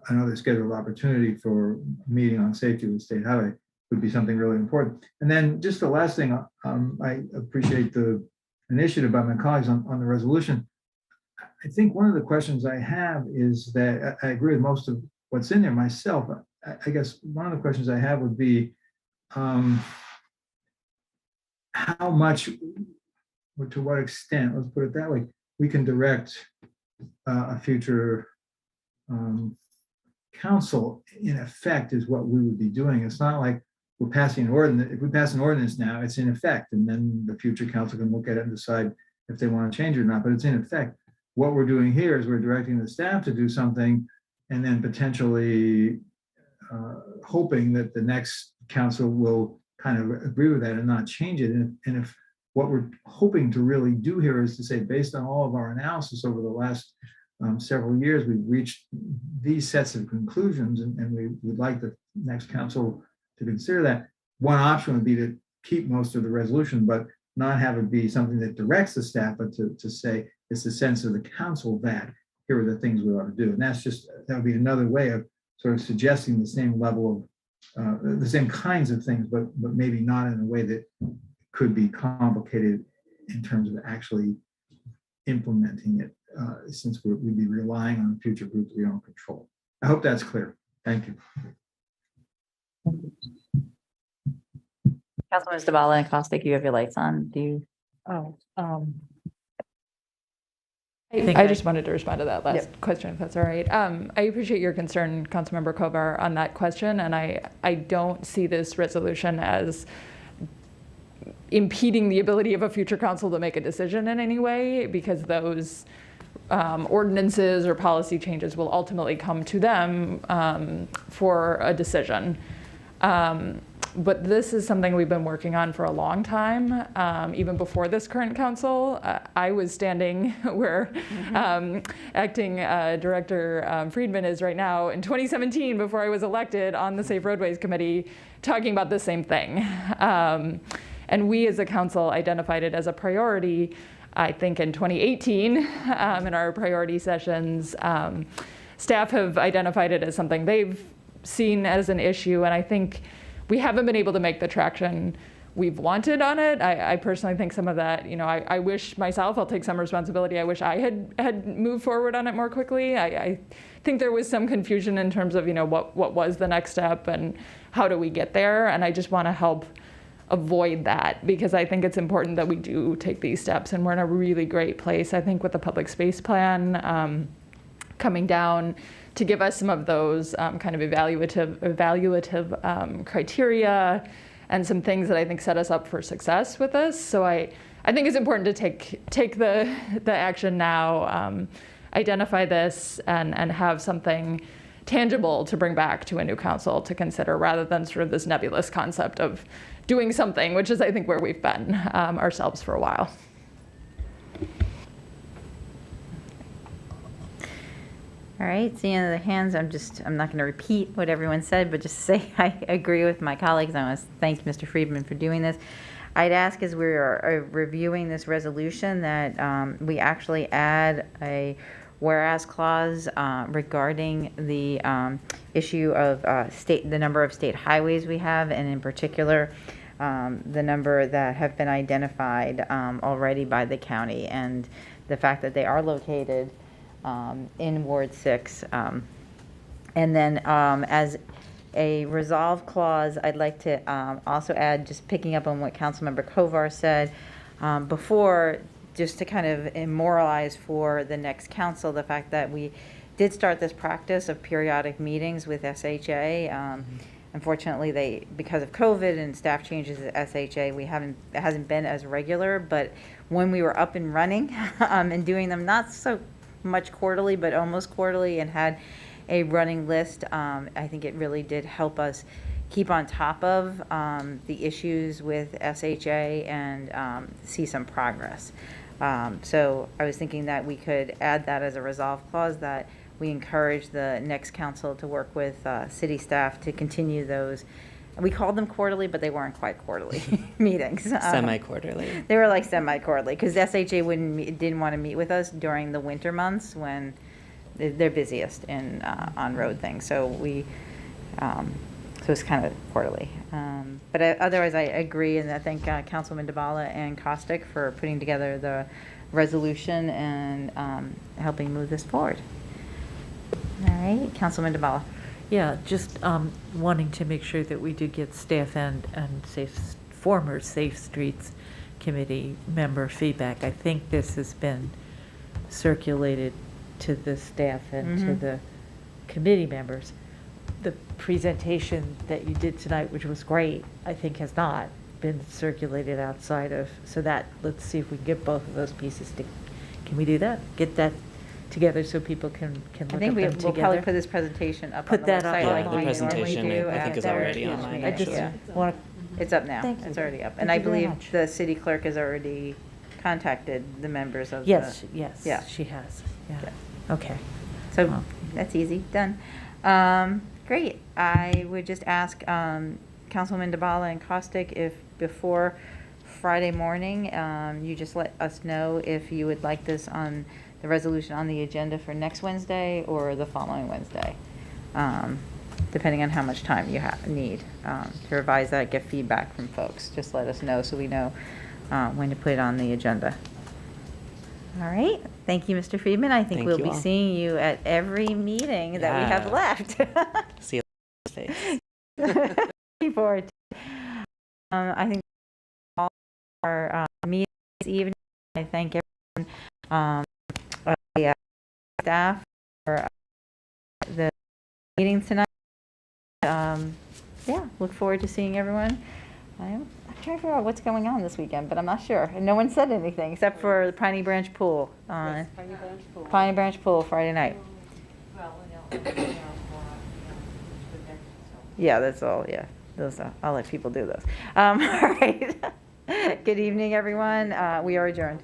another scheduled opportunity for meeting on safety with state highway would be something really important. And then just the last thing, I appreciate the initiative by my colleagues on the resolution. I think one of the questions I have is that I agree with most of what's in there myself. I guess one of the questions I have would be how much, or to what extent, let's put it that way, we can direct a future council, in effect, is what we would be doing. It's not like we're passing an ordinance. If we pass an ordinance now, it's in effect, and then the future council can look at it and decide if they want to change it or not, but it's in effect. What we're doing here is we're directing the staff to do something and then potentially hoping that the next council will kind of agree with that and not change it. And if what we're hoping to really do here is to say, based on all of our analysis over the last several years, we've reached these sets of conclusions, and we would like the next council to consider that. One option would be to keep most of the resolution, but not have it be something that directs the staff, but to say it's the sense of the council that here are the things we ought to do. And that's just, that would be another way of sort of suggesting the same level of, the same kinds of things, but maybe not in a way that could be complicated in terms of actually implementing it, since we'd be relying on future groups we don't control. I hope that's clear. Thank you. Councilman Zavala and Costick, you have your lights on. Do you? I just wanted to respond to that last question, if that's all right. I appreciate your concern, Councilmember Kovar, on that question, and I don't see this resolution as impeding the ability of a future council to make a decision in any way, because those ordinances or policy changes will ultimately come to them for a decision. But this is something we've been working on for a long time, even before this current council. I was standing where acting Director Friedman is right now in 2017, before I was elected, on the Safe Roadways Committee, talking about the same thing. And we as a council identified it as a priority, I think in 2018, in our priority sessions. Staff have identified it as something they've seen as an issue, and I think we haven't been able to make the traction we've wanted on it. I personally think some of that, I wish myself, I'll take some responsibility, I wish I had moved forward on it more quickly. I think there was some confusion in terms of, what was the next step and how do we get there? And I just want to help avoid that, because I think it's important that we do take these steps, and we're in a really great place, I think, with the public space plan coming down to give us some of those kind of evaluative criteria and some things that I think set us up for success with this. So I think it's important to take the action now, identify this, and have something tangible to bring back to a new council to consider, rather than sort of this nebulous concept of doing something, which is, I think, where we've been ourselves for a while. All right, seeing the hands, I'm not going to repeat what everyone said, but just say I agree with my colleagues. I want to thank Mr. Friedman for doing this. I'd ask, as we are reviewing this resolution, that we actually add a whereas clause regarding the issue of the number of state highways we have, and in particular, the number that have been identified already by the county, and the fact that they are located in Ward 6. And then as a resolve clause, I'd like to also add, just picking up on what Councilmember Kovar said before, just to kind of immoralize for the next council the fact that we did start this practice of periodic meetings with SHA. Unfortunately, because of COVID and staff changes at SHA, it hasn't been as regular, but when we were up and running and doing them not so much quarterly, but almost quarterly, and had a running list, I think it really did help us keep on top of the issues with SHA and see some progress. So I was thinking that we could add that as a resolve clause, that we encourage the next council to work with city staff to continue those. We called them quarterly, but they weren't quite quarterly meetings. Semi-quarterly. They were like semi-quarterly, because SHA didn't want to meet with us during the winter months when they're busiest on road things. So so it's kind of quarterly. But otherwise, I agree, and I thank Councilman DeBala and Costick for putting together the resolution and helping move this forward. All right, Councilman DeBala. Yeah, just wanting to make sure that we do get staff and former Safe Streets Committee member feedback. I think this has been circulated to the staff and to the committee members. The presentation that you did tonight, which was great, I think has not been circulated outside of, so that, let's see if we can get both of those pieces. Can we do that? Get that together so people can look at them together? I think we'll probably put this presentation up Put on the that up website online. like we normally presentation, do. I think, is already online. I just actually. want It's up now. Thank you. It's already up. Thank And I you very believe much. the city clerk has already contacted the members of the. Yes, Yeah. she has. Yeah. Yeah. Okay. So that's easy, done. Great. I would just ask Councilwoman DeBala and Costick if before Friday morning, you just let us know if you would like this on the resolution on the agenda for next Wednesday or the following Wednesday, depending on how much time you need to revise that, get feedback from folks. Just let us know so we know when to put it on the agenda. All right. Thank you, Mr. Friedman. I think Thank we'll you be all. seeing you at every meeting that we have Yeah. left. See you face. Looking forward to it. I think all our meetings this evening. I thank everyone, the staff for the meeting tonight. Yeah, look forward to seeing everyone I'm trying to figure out what's going on this weekend, but I'm not sure. And no one said anything except for the Piney Branch Pool on Piney Branch Pool Friday night. Yeah, that's all. Yeah, those. I'll let people do those. All right. Good evening, everyone. We are adjourned.